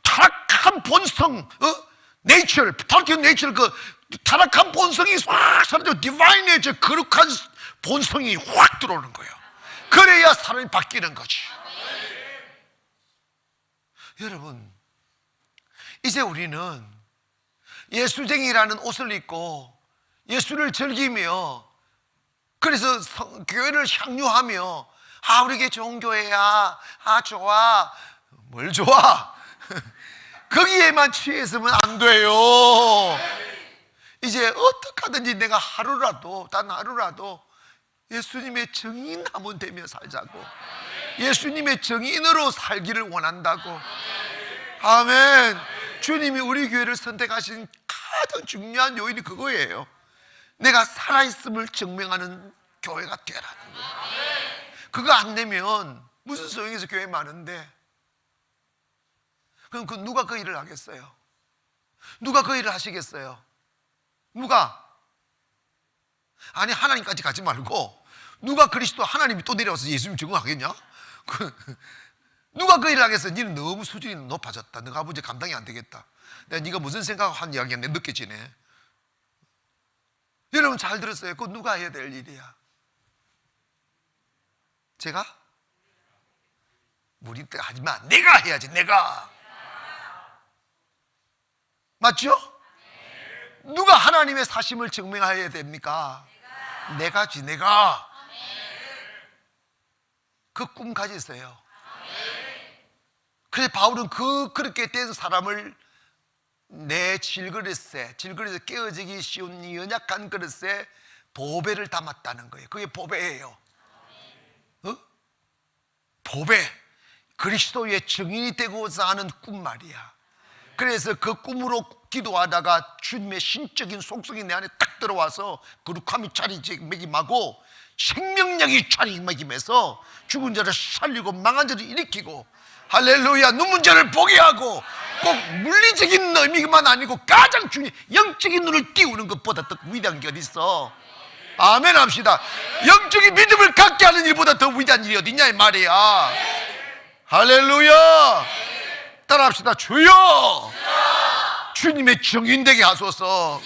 타락한 본성, nature, 타락한 nature, 그 타락한 본성이 확 사라져. divine nature, 거룩한 본성이 확 들어오는 거예요. 그래야 사람이 바뀌는 거지. 여러분, 이제 우리는 예수쟁이라는 옷을 입고 예수를 즐기며, 그래서 교회를 향유하며, 우리 게 좋은 교회야, 좋아. 뭘 좋아? 거기에만 취했으면 안 돼요. 이제 어떻게 하든지 내가 단 하루라도 예수님의 증인하면 되며 살자고. 예수님의 정인으로 살기를 원한다고. 아멘. 주님이 우리 교회를 선택하신 가장 중요한 요인이 그거예요. 내가 살아있음을 증명하는 교회가 되라는 거예요. 그거 안 되면 무슨 소용이 있어? 교회 많은데. 그럼 누가 그 일을 하겠어요? 누가 그 일을 하시겠어요? 누가? 아니, 하나님까지 가지 말고 누가 그리스도 하나님이 또 내려와서 예수님 증거하겠냐? 누가 그 일을 하겠어? 니는 너무 수준이 높아졌다. 너가 아버지 감당이 안 되겠다. 내가 네가 무슨 생각하는 이야기가 느껴지네. 여러분 잘 들었어요. 그거 누가 해야 될 일이야? 제가? 우리 때 하지마. 내가 해야지. 내가. 맞죠? 누가 하나님의 사심을 증명해야 됩니까? 내가지. 내가. 그 꿈 가지세요. 그래서 바울은 그렇게 된 사람을 내 질그릇에 깨어지기 쉬운 이 연약한 그릇에 보배를 담았다는 거예요. 그게 보배예요. 보배. 그리스도의 증인이 되고자 하는 꿈 말이야. 그래서 그 꿈으로 기도하다가 주님의 신적인 속성이 내 안에 딱 들어와서 거룩함이 자리매김하고 생명력이 자리매김해서 죽은 자를 살리고 망한 자를 일으키고, 할렐루야, 눈먼 자를 보게 하고, 꼭 물리적인 의미만 아니고 가장 중요한 영적인 눈을 띄우는 것보다 더 위대한 게 어디 있어? 아멘 합시다. 영적인 믿음을 갖게 하는 일보다 더 위대한 일이 어디 있냐 이 말이야. 할렐루야. 따라합시다. 주여, 주님의 증인 되게 하소서.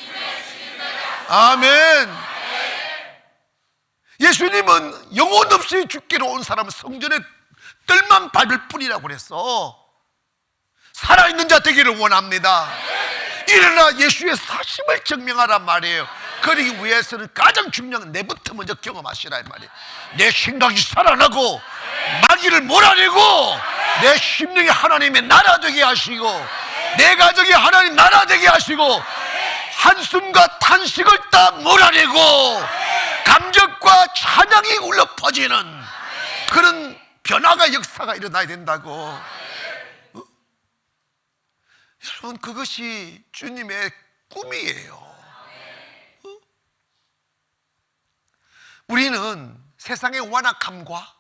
아멘. 예수님은 영혼 없이 죽기로 온 사람은 성전에 뜰만 밟을 뿐이라고 그랬어. 살아있는 자 되기를 원합니다. 일어나 예수의 사심을 증명하란 말이에요. 그러기 위해서는 가장 중요한 건 내부터 먼저 경험하시라 이 말이에요. 내 생각이 살아나고 마귀를 몰아내고 내 심령이 하나님의 나라 되게 하시고 내 가정이 하나님 나라 되게 하시고 한숨과 탄식을 다 몰아내고 감격과 찬양이 울려 퍼지는 그런 변화가 역사가 일어나야 된다고. 여러분, 그것이 주님의 꿈이에요. 우리는 세상의 완악함과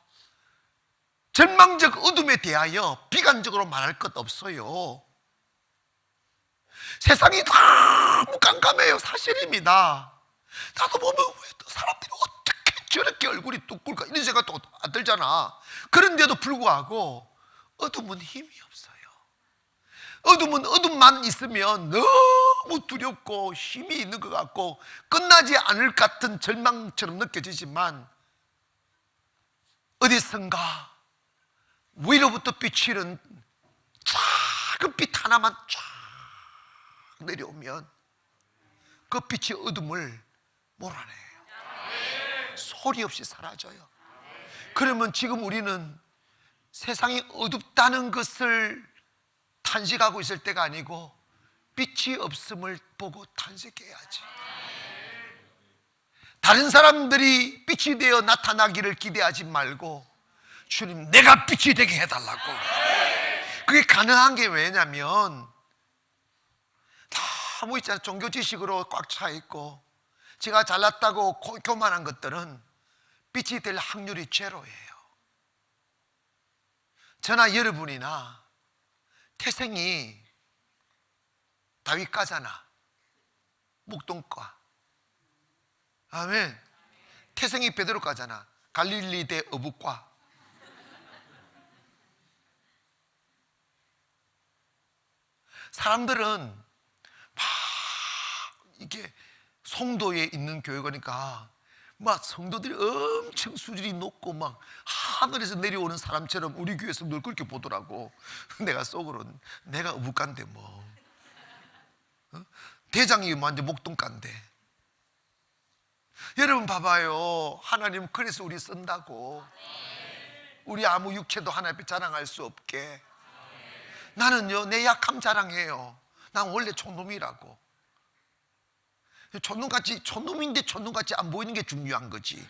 절망적 어둠에 대하여 비관적으로 말할 것 없어요. 세상이 너무 깜깜해요. 사실입니다. 나도 보면 왜 사람들이 어떻게 저렇게 얼굴이 뚝꿀까 이런 생각도 안 들잖아. 그런데도 불구하고 어둠은 힘이 없어요. 어둠은 어둠만 있으면 너무 두렵고 힘이 있는 것 같고 끝나지 않을 것 같은 절망처럼 느껴지지만 어디선가 위로부터 비치는 작은 빛 하나만 쫙 내려오면 그 빛이 어둠을 몰아내요. 소리 없이 사라져요. 그러면 지금 우리는 세상이 어둡다는 것을 탄식하고 있을 때가 아니고 빛이 없음을 보고 탄식해야지. 다른 사람들이 빛이 되어 나타나기를 기대하지 말고 주님, 내가 빛이 되게 해달라고. 그게 가능한 게 왜냐면 너무 있잖아, 종교 지식으로 꽉 차 있고 제가 잘났다고 교만한 것들은 빛이 될 확률이 제로예요. 저나 여러분이나 태생이 다윗과잖아. 목동과. 아멘. 태생이 베드로과잖아. 갈릴리대 어북과. 사람들은 막 이게 송도에 있는 교회니까 막 성도들이 엄청 수준이 높고 막 하늘에서 내려오는 사람처럼 우리 교회 성도를 그렇게 보더라고. 내가 속으로는 내가 어북간데 뭐 대장이 완전 목동간데. 여러분 봐봐요. 하나님 그래서 우리 쓴다고. 우리 아무 육체도 하나님 앞에 자랑할 수 없게. 나는요 내 약함 자랑해요. 난 원래 촌놈이라고. 촌놈인데 촌놈같이 안 보이는 게 중요한 거지.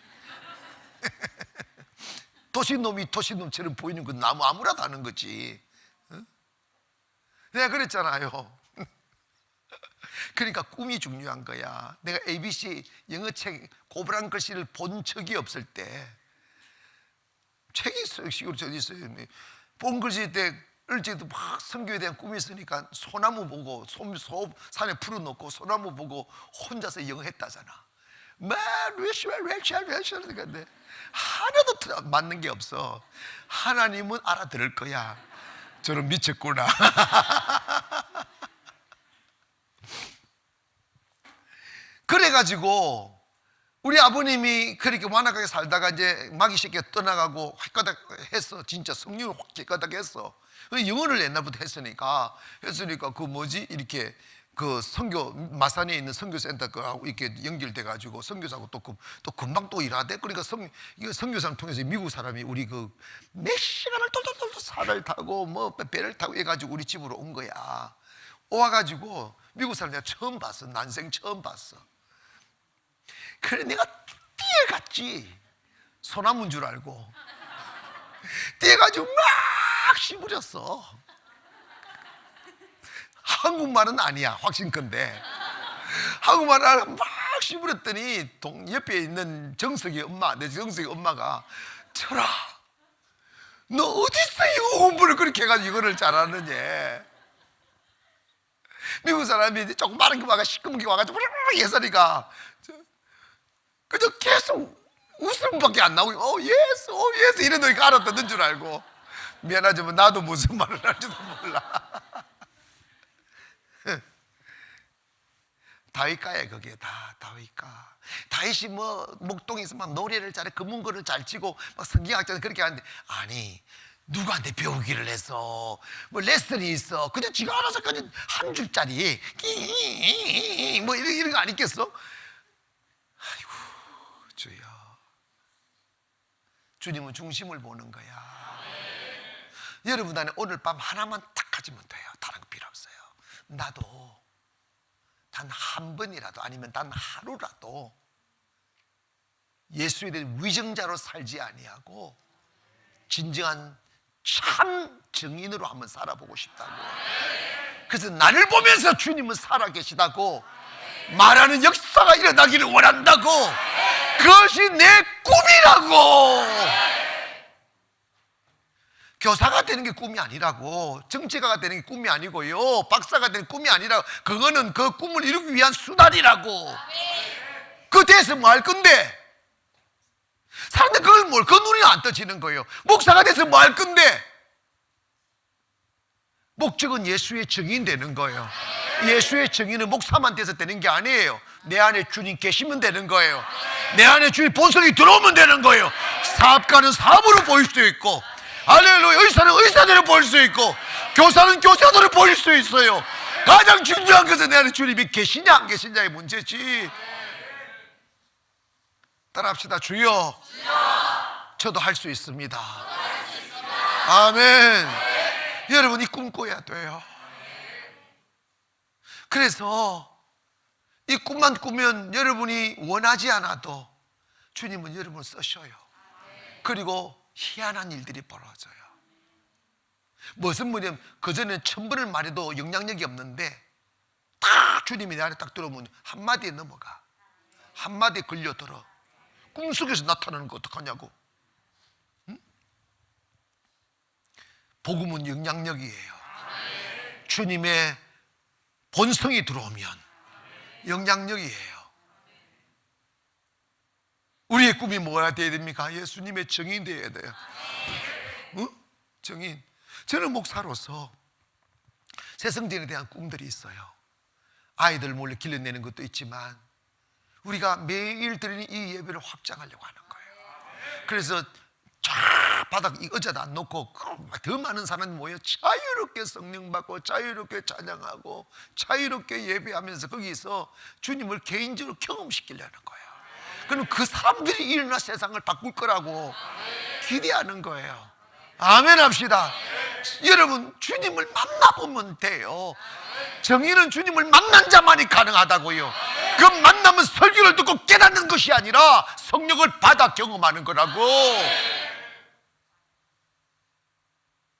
도시놈이 도시놈처럼 보이는 건 나무 아무라도 하는 거지. 내가 그랬잖아요. 그러니까 꿈이 중요한 거야. 내가 ABC 영어책 고브란 글씨를 본 적이 없을 때, 책이 있어요. 시골 저기 있어요. 본 글씨 때 일제도 막 선교에 대한 꿈이 있으니까 소나무 보고 산에 풀어놓고 소나무 보고 혼자서 영어 했다잖아. 근데 하나도 맞는 게 없어. 하나님은 알아들을 거야. 저는 미쳤구나. 그래가지고 우리 아버님이 그렇게 완악하게 살다가 이제 마귀 새끼가 떠나가고 헷가닥 했어. 진짜 성령을 확 헷가닥 했어. 영어를 옛날부터 했으니까 그 뭐지 이렇게 그 선교 마산에 있는 선교센터하고 이렇게 연결돼 가지고 선교사하고 또 금방 또 일하대. 그러니까 선교사를 통해서 미국 사람이 우리 그 몇 시간을 돌돌돌 차를 타고 뭐 배를 타고 해가지고 우리 집으로 온 거야. 와가지고 미국 사람 내가 처음 봤어. 난생 처음 봤어. 그래 내가 뛰어갔지. 소나무인 줄 알고 뛰어가지고 막 씹으렸어. 한국말은 아니야. 확신컨대 한국말을 막 씹으렸더니 옆에 있는 정석이 엄마, 내 정석이 엄마가 철아 너 어디서 이 공부를 그렇게 해가지고 이거를 잘하느냐. 미국 사람이 조금 마른 거 와가 시커멓게 와가지고 예설이가 그저 계속 웃음밖에 안 나오고 예스 이러니까 알아듣는 줄 알고. 미안하지만 나도 무슨 말을 할지도 몰라. 다윗가야 그게 다 다윗가. 다윗이 뭐 목동에서 막 노래를 잘해 금문거를 잘 치고 막 성경학자는 그렇게 하는데 아니 누구한테 배우기를 해서 뭐 레슨이 있어. 그냥 지가 알아서 그냥 한 줄짜리 뭐 이런 거 아니겠어? 아이고 주여. 주님은 중심을 보는 거야. 여러분 안에 오늘 밤 하나만 딱 가지면 돼요. 다른 거 필요 없어요. 나도 단 한 번이라도 아니면 단 하루라도 예수에 대한 위정자로 살지 아니하고 진정한 참 증인으로 한번 살아보고 싶다고. 그래서 나를 보면서 주님은 살아계시다고 말하는 역사가 일어나기를 원한다고. 그것이 내 꿈이라고. 교사가 되는 게 꿈이 아니라고. 정치가가 되는 게 꿈이 아니고요. 박사가 되는 꿈이 아니라고. 그거는 그 꿈을 이루기 위한 수단이라고. 그 돼서 뭐 할 건데? 사람들 그걸 그 눈이 안 떠지는 거예요. 목사가 돼서 뭐 할 건데? 목적은 예수의 증인 되는 거예요. 예수의 증인은 목사만 돼서 되는 게 아니에요. 내 안에 주님 계시면 되는 거예요. 내 안에 주님 본성이 들어오면 되는 거예요. 사업가는 사업으로 보일 수도 있고, 할렐루야, 의사는 의사대로 보일 수 있고, 교사는 교사대로 보일 수 있어요. 가장 중요한 것은 내 안에 주님이 계시냐 안 계시냐의 문제지. 따라합시다. 주여, 저도 할 수 있습니다. 아멘. 여러분이 꿈꿔야 돼요. 그래서 이 꿈만 꾸면 여러분이 원하지 않아도 주님은 여러분을 쓰셔요. 그리고 희한한 일들이 벌어져요. 무슨 말이냐면 그전에 1000번을 말해도 영향력이 없는데 딱 주님이 내 안에 딱 들어오면 한마디에 넘어가. 한마디에 걸려들어. 꿈속에서 나타나는 거 어떡하냐고. 응? 복음은 영향력이에요. 주님의 본성이 들어오면 영향력이에요. 우리의 꿈이 뭐가 되어야 됩니까? 예수님의 증인 되어야 돼요. 응? 증인. 저는 목사로서 새성전에 대한 꿈들이 있어요. 아이들 몰래 길러내는 것도 있지만 우리가 매일 드리는 이 예배를 확장하려고 하는 거예요. 그래서 쫙 바닥 이 의자도 안 놓고 더 많은 사람이 모여 자유롭게 성령 받고 자유롭게 찬양하고 자유롭게 예배하면서 거기서 주님을 개인적으로 경험시키려는 거예요. 그럼 그 사람들이 일어나 세상을 바꿀 거라고 기대하는 거예요. 아멘 합시다. 여러분 주님을 만나보면 돼요. 정의는 주님을 만난 자만이 가능하다고요. 그 만나면 설교를 듣고 깨닫는 것이 아니라 성령을 받아 경험하는 거라고.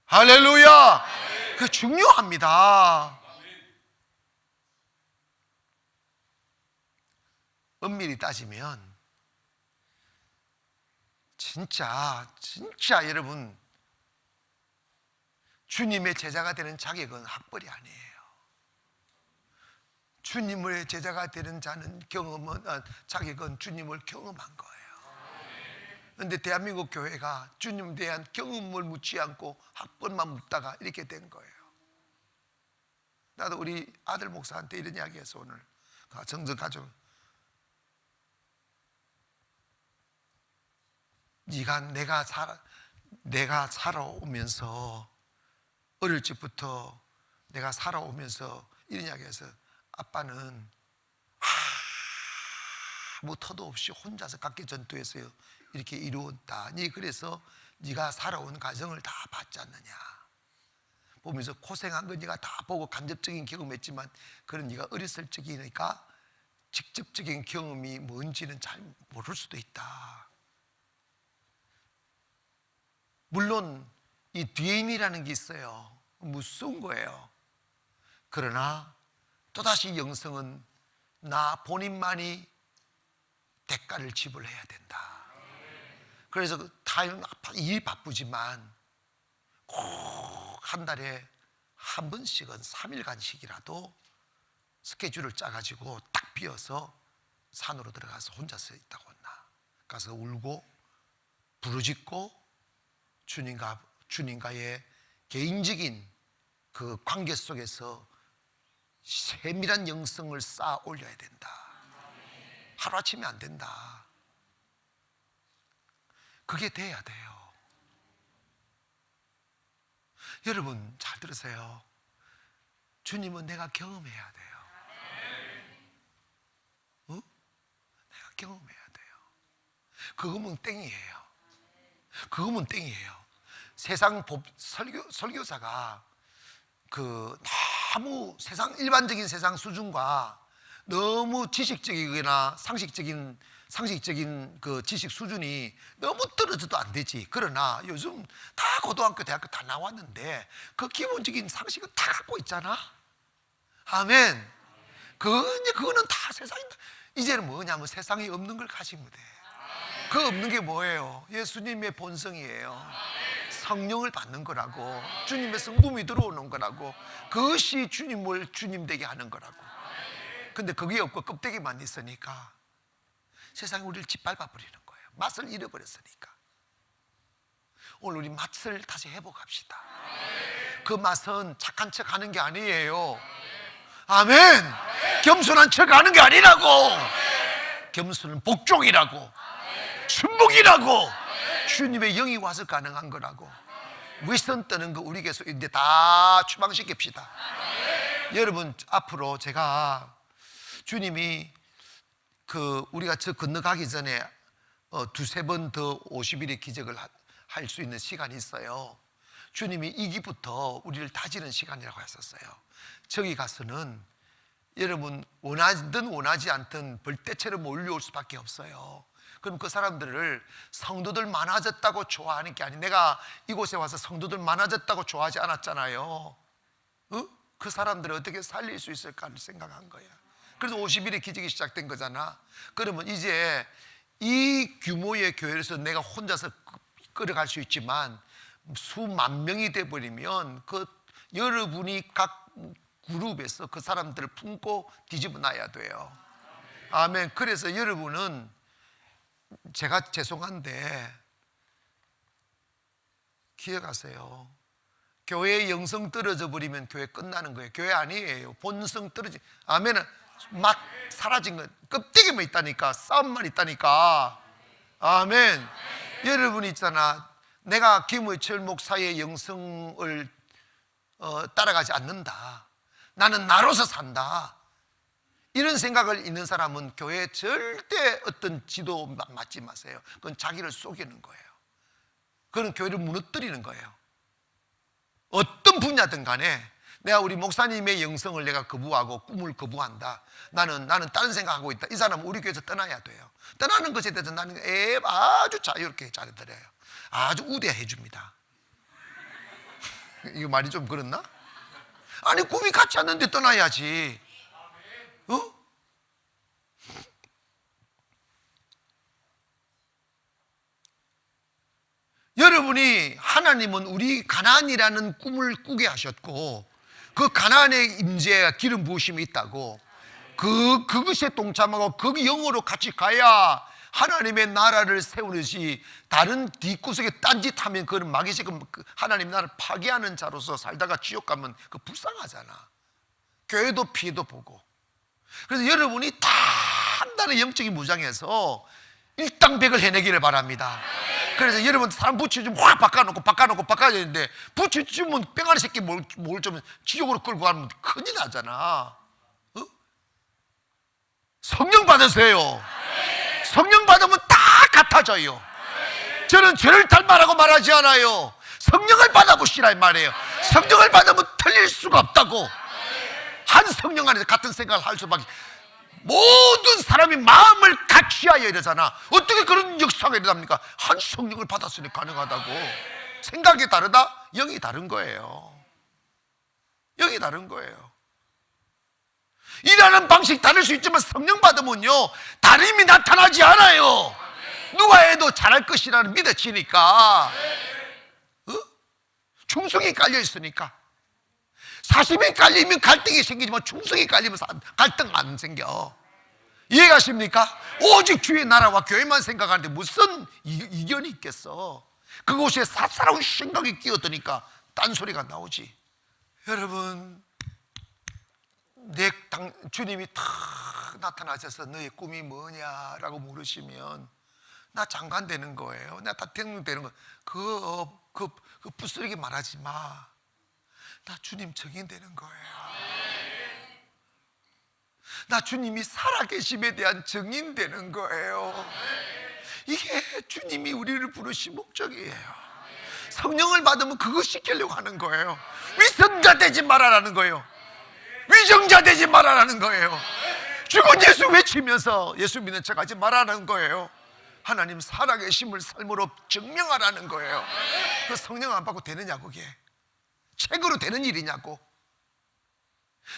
할렐루야. 그 중요합니다. 엄밀히 따지면 진짜 여러분, 주님의 제자가 되는 자격은 학벌이 아니에요. 주님의 제자가 되는 자는 자격은 주님을 경험한 거예요. 그런데 대한민국 교회가 주님에 대한 경험을 묻지 않고 학벌만 묻다가 이렇게 된 거예요. 나도 우리 아들 목사한테 이런 이야기해서 오늘 정정 가족, 내가 살아오면서, 어릴 적부터 내가 살아오면서 이런 이야기해서, 아빠는 아무 터도 없이 혼자서 각계 전투에서 이렇게 이루었다. 그래서 네가 살아온 과정을 다 봤지 않느냐. 보면서 고생한 거 네가 다 보고 간접적인 경험했지만, 그런 네가 어렸을 적이니까 직접적인 경험이 뭔지는 잘 모를 수도 있다. 물론 이 뒤인이라는 게 있어요. 무서운 거예요. 그러나 또다시 영성은 나 본인만이 대가를 지불해야 된다. 그래서 일이 바쁘지만 꼭 한 달에 한 번씩은 3일간씩이라도 스케줄을 짜가지고 딱 비어서 산으로 들어가서 혼자서 있다고 했나. 가서 울고 부르짖고 주님과의 개인적인 그 관계 속에서 세밀한 영성을 쌓아 올려야 된다. 하루아침에 안 된다. 그게 돼야 돼요. 여러분 잘 들으세요. 주님은 내가 경험해야 돼요. 내가 경험해야 돼요. 그거면 땡이에요. 그거면 땡이에요. 설교사가 너무 일반적인 세상 수준과 너무 지식적이거나 상식적인 그 지식 수준이 너무 떨어져도 안 되지. 그러나 요즘 다 고등학교, 대학교 다 나왔는데 그 기본적인 상식은 다 갖고 있잖아. 아멘. 그거는 다 세상이다. 이제는 뭐냐면 세상에 없는 걸 가지면 돼. 그 없는 게 뭐예요? 예수님의 본성이에요. 성령을 받는 거라고, 주님의 성품이 들어오는 거라고, 그것이 주님을 주님 되게 하는 거라고. 근데 그게 없고 껍데기만 있으니까 세상이 우리를 짓밟아 버리는 거예요. 맛을 잃어버렸으니까. 오늘 우리 맛을 다시 회복합시다. 그 맛은 착한 척 하는 게 아니에요. 아멘. 겸손한 척 하는 게 아니라고. 겸손은 복종이라고, 순복이라고, 주님의 영이 와서 가능한 거라고. 윗선 뜨는 거 우리 계속 이제 다 추방시킵시다. 여러분, 앞으로 제가 주님이 우리가 저 건너가기 전에 두세 번 더 50일의 기적을 할 수 있는 시간이 있어요. 주님이 이기부터 우리를 다지는 시간이라고 했었어요. 저기 가서는 여러분 원하든 원하지 않든 벌떼처럼 몰려올 수밖에 없어요. 그럼 그 사람들을 성도들 많아졌다고 좋아하는 게 아니, 내가 이곳에 와서 성도들 많아졌다고 좋아하지 않았잖아요. 그 사람들을 어떻게 살릴 수 있을까를 생각한 거야. 그래서 50일의 기적이 시작된 거잖아. 그러면 이제 이 규모의 교회에서 내가 혼자서 끌어갈 수 있지만 수만 명이 돼버리면 여러분이 각 그룹에서 그 사람들을 품고 뒤집어 놔야 돼요. 아멘. 그래서 여러분은, 제가 죄송한데 기억하세요. 교회의 영성 떨어져 버리면 교회 끝나는 거예요. 교회 아니에요. 본성 떨어지. 아멘은 맛 사라진 거, 껍데기만 있다니까. 싸움만 있다니까. 아멘. 여러분 있잖아, 내가 김의철 목사의 영성을 따라가지 않는다, 나는 나로서 산다, 이런 생각을 있는 사람은 교회에 절대 어떤 지도 맞지 마세요. 그건 자기를 속이는 거예요. 그건 교회를 무너뜨리는 거예요. 어떤 분야든 간에 내가 우리 목사님의 영성을 내가 거부하고 꿈을 거부한다, 나는 다른 생각하고 있다, 이 사람은 우리 교회에서 떠나야 돼요. 떠나는 것에 대해서 나는 아주 자유롭게 잘해드려요. 아주 우대해 줍니다. 이거 말이 좀 그렇나? 아니 꿈이 같지 않는데 떠나야지. 어? 여러분이 하나님은 우리 가나안이라는 꿈을 꾸게 하셨고 그 가나안의 임재가 기름 부으심이 있다고 그것에 동참하고 그 영으로 같이 가야 하나님의 나라를 세우듯이 다른 뒷구석에 딴짓하면 그는 마귀식 하나님 나라를 파괴하는 자로서 살다가 지옥 가면 그 불쌍하잖아. 교회도 피해도 보고. 그래서 여러분이 단단히 영적인 무장해서 일당백을 해내기를 바랍니다. 그래서 여러분 사람 부채 좀 확 바꿔야 되는데 부채 주면 뺑아리 새끼 뭘 좀 지옥으로 끌고 가면 큰일 나잖아. 어? 성령 받으세요. 성령 받으면 다 같아져요. 저는 죄를 닮아라고 말하지 않아요. 성령을 받아보시라 이 말이에요. 성령을 받으면 틀릴 수가 없다고. 한 성령 안에서 같은 생각을 할 수밖에. 모든 사람이 마음을 같이하여 이러잖아. 어떻게 그런 역사가 일어납니까? 한 성령을 받았으니 가능하다고. 생각이 다르다? 영이 다른 거예요. 영이 다른 거예요. 일하는 방식 다를 수 있지만 성령 받으면요 다름이 나타나지 않아요. 누가 해도 잘할 것이라는 믿어지니까. 충성이 깔려 있으니까. 사심이 깔리면 갈등이 생기지만 충성이 깔리면 갈등 안 생겨. 이해가십니까? 오직 주의 나라와 교회만 생각하는데 무슨 이견이 있겠어. 그곳에 사사로운 생각이 끼어드니까 딴소리가 나오지. 여러분 주님이 탁 나타나셔서 너의 꿈이 뭐냐라고 물으시면 나 장관 되는 거예요. 나 대통령 되는 거. 그 부스러기 말하지 마. 나 주님 증인 되는 거예요. 나 주님이 살아계심에 대한 증인 되는 거예요. 이게 주님이 우리를 부르신 목적이에요. 성령을 받으면 그거 시키려고 하는 거예요. 위선자 되지 말아라는 거예요. 위정자 되지 말아라는 거예요. 죽은 예수 외치면서 예수 믿는 척 하지 말아라는 거예요. 하나님 살아계심을 삶으로 증명하라는 거예요. 그 성령 안 받고 되느냐 그게? 책으로 되는 일이냐고.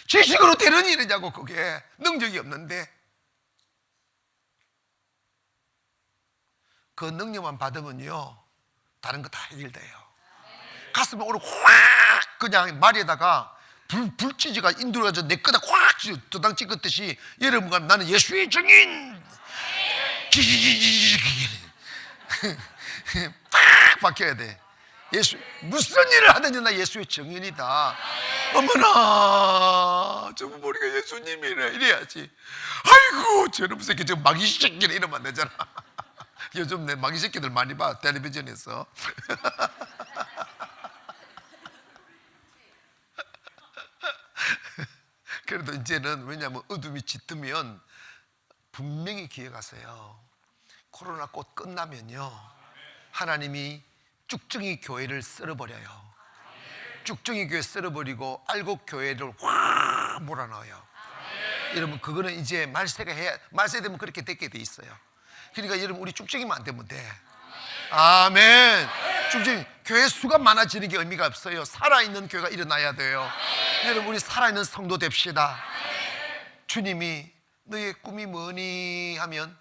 지식으로 되는 일이냐고. 그게 능력이 없는데. 그 능력만 받으면요 다른 거 다 해결돼요. 가슴에 오늘 확 그냥 말에다가 불치지가 인도가지고 내 거다 확 도당 찍었듯이 여러분과 나는 예수의 증인 팍 바뀌어야 돼. 예수 무슨 일을 하든지 나 예수의 증인이다. 어머나 저분 보니까 예수님이래 이래야지. 아이고 저놈 새끼 저 마귀 새끼래 이러면 안 되잖아. 요즘 내 마귀 새끼들 많이 봐 텔레비전에서. 그래도 이제는 왜냐하면 어둠이 짙으면 분명히 기회가 세요. 코로나 곧 끝나면요 하나님이 쭉정이 교회를 썰어버려요. 쭉정이 교회 썰어버리고 알곡 교회를 확 몰아넣어요. 여러분 그거는 이제 말세되면 그렇게 되게 돼 있어요. 그러니까 여러분 우리 쭉정이만 안 되면 돼. 아멘. 쭉정이 교회 수가 많아지는 게 의미가 없어요. 살아있는 교회가 일어나야 돼요. 여러분 우리 살아있는 성도 됩시다. 주님이 너의 꿈이 뭐니 하면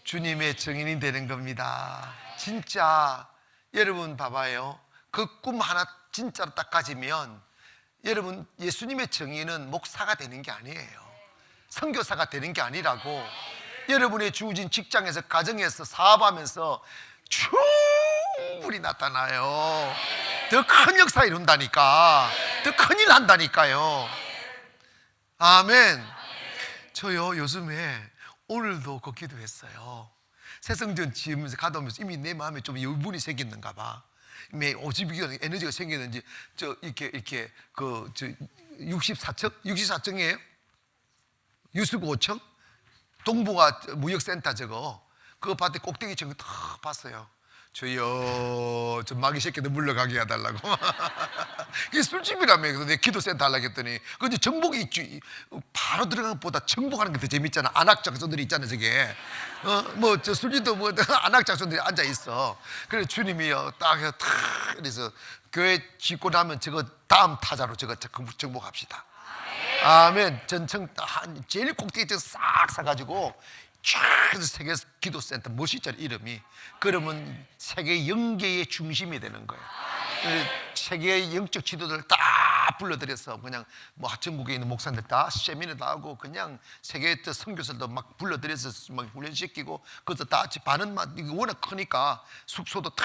주님의 증인이 되는 겁니다. 진짜 여러분 봐봐요. 그 꿈 하나 진짜로 딱 가지면 여러분 예수님의 증인은 목사가 되는 게 아니에요. 선교사가 되는 게 아니라고. 여러분의 주어진 직장에서 가정에서 사업하면서 충분히 나타나요. 더 큰 역사 이룬다니까. 더 큰일 한다니까요. 아멘. 저요 요즘에 오늘도 그 기도했어요. 새성전 지으면서 가다 오면서 이미 내 마음에 좀 열분이 생겼는가 봐. 오집이 에너지가 생겼는지 이렇게 64층이에요. 유수구 5층 동부가 무역센터 그거 밭에 꼭대기 층 다 봤어요. 저요 저 마귀 새끼들 물러가게 해달라고. 그게 술집이라며. 그래서 내가 기도센터 하려고 했더니 근데 정복이 있지. 바로 들어가는 것보다 정복하는 게 더 재밌잖아. 안악작전들이 있잖아 저게. 뭐 저 술집도 뭐 안악작전들이 앉아있어. 그래서 주님이요 딱 그래서 교회 짓고 나면 저거 다음 타자로 저거 정복합시다. 아멘. 전청 제일 꼭대기 싹 사가지고 쫙 세계 기도센터 멋있잖아요, 이름이. 그러면 세계 영계의 중심이 되는 거예요. 세계의 영적 지도들 다 불러들여서 그냥 뭐 전국에 있는 목사님들 다 세미나도 하고 그냥 세계 선교사들도 막 불러들여서 막 훈련시키고 그것도 다 같이 반은 이거 워낙 크니까 숙소도 다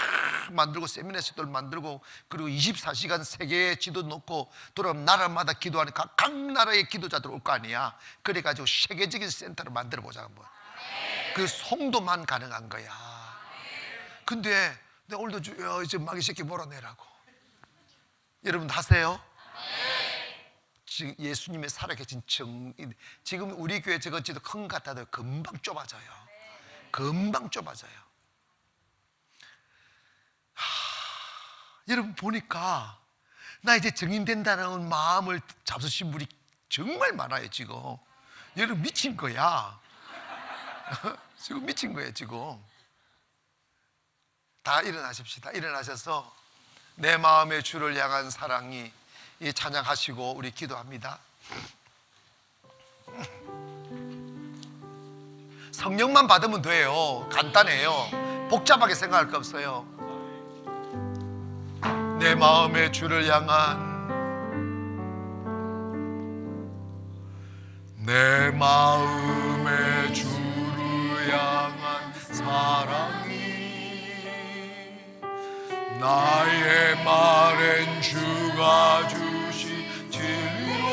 만들고 세미나실도 만들고 그리고 24시간 세계 지도 놓고 돌아오면 나라마다 기도하는 각 나라의 기도자들 올 거 아니야. 그래가지고 세계적인 센터를 만들어 보자 한번. 그 송도만 가능한 거야. 근데 내가 오늘도 주여 이제 마귀 새끼 몰아내라고. 여러분 하세요? 지금 예수님의 살아계신 지금 우리 교회 저거 지도 큰 것 같아도 금방 좁아져요. 금방 좁아져요. 여러분 보니까 나 이제 증인된다는 마음을 잡수신 분이 정말 많아요. 지금 여러분 미친 거야. 지금 미친 거예요. 지금 다 일어나십시다. 일어나셔서 내 마음의 주를 향한 사랑이 이 찬양하시고 우리 기도합니다. 성령만 받으면 돼요. 간단해요. 복잡하게 생각할 거 없어요. 내 마음의 주를 향한 내 마음의 주를 향한 사랑이 나의 말엔 주가 주신 진리로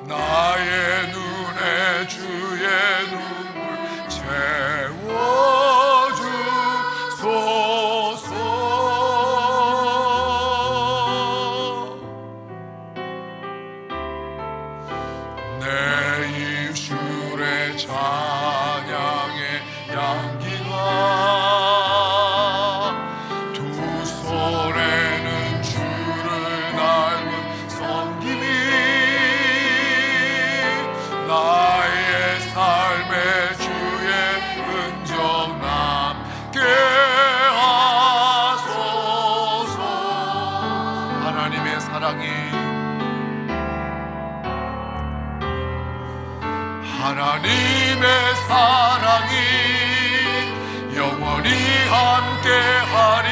나의 눈에 주의 눈물 채워주소서. 내 입술의 찬양의 향기가 하나님의 사랑이 영원히 함께하리.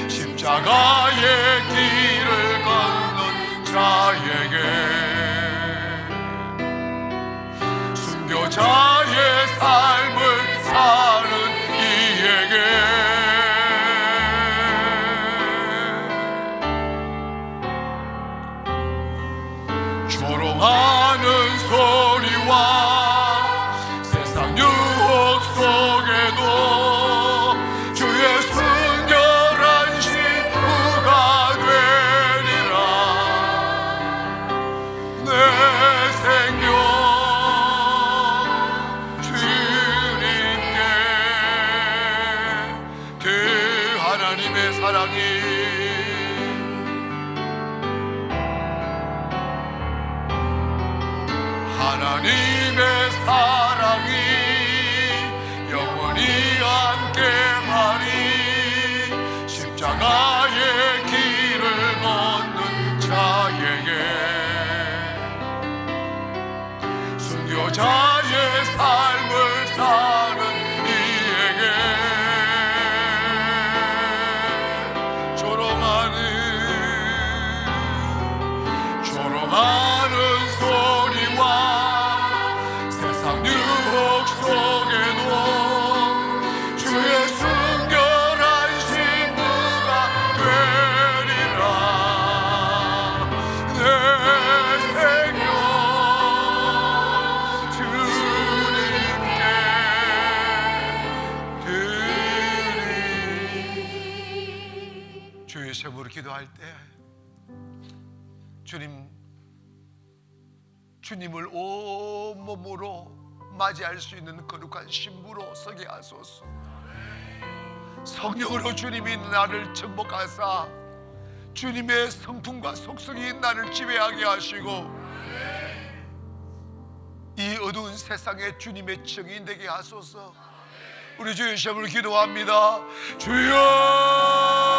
십자가의 길을 걷는 자에게 순교자의 삶을 사는 이에게 조롱하는 소리와 세상 유혹 속에도 주의 순결한 신부가 되리라. 내 생명 주님께 그 하나님의 사랑이 하나님의 사랑이 영원히 함께하리. 십자가의 길을 걷는 자에게 순교자의 삶을 사는 이에게 조롱하는 소리와 세상 유혹 속에도 주의 순결한 신부가 되리라. 내 생명 주님께 드리. 주의 세부를 기도할 때 주님을 온몸으로 맞이할 수 있는 거룩한 신부로 서게 하소서. 성령으로 주님이 나를 정복하사 주님의 성품과 속성이 나를 지배하게 하시고 이 어두운 세상에 주님의 증인 되게 하소서. 우리 주의 시험을 기도합니다. 주여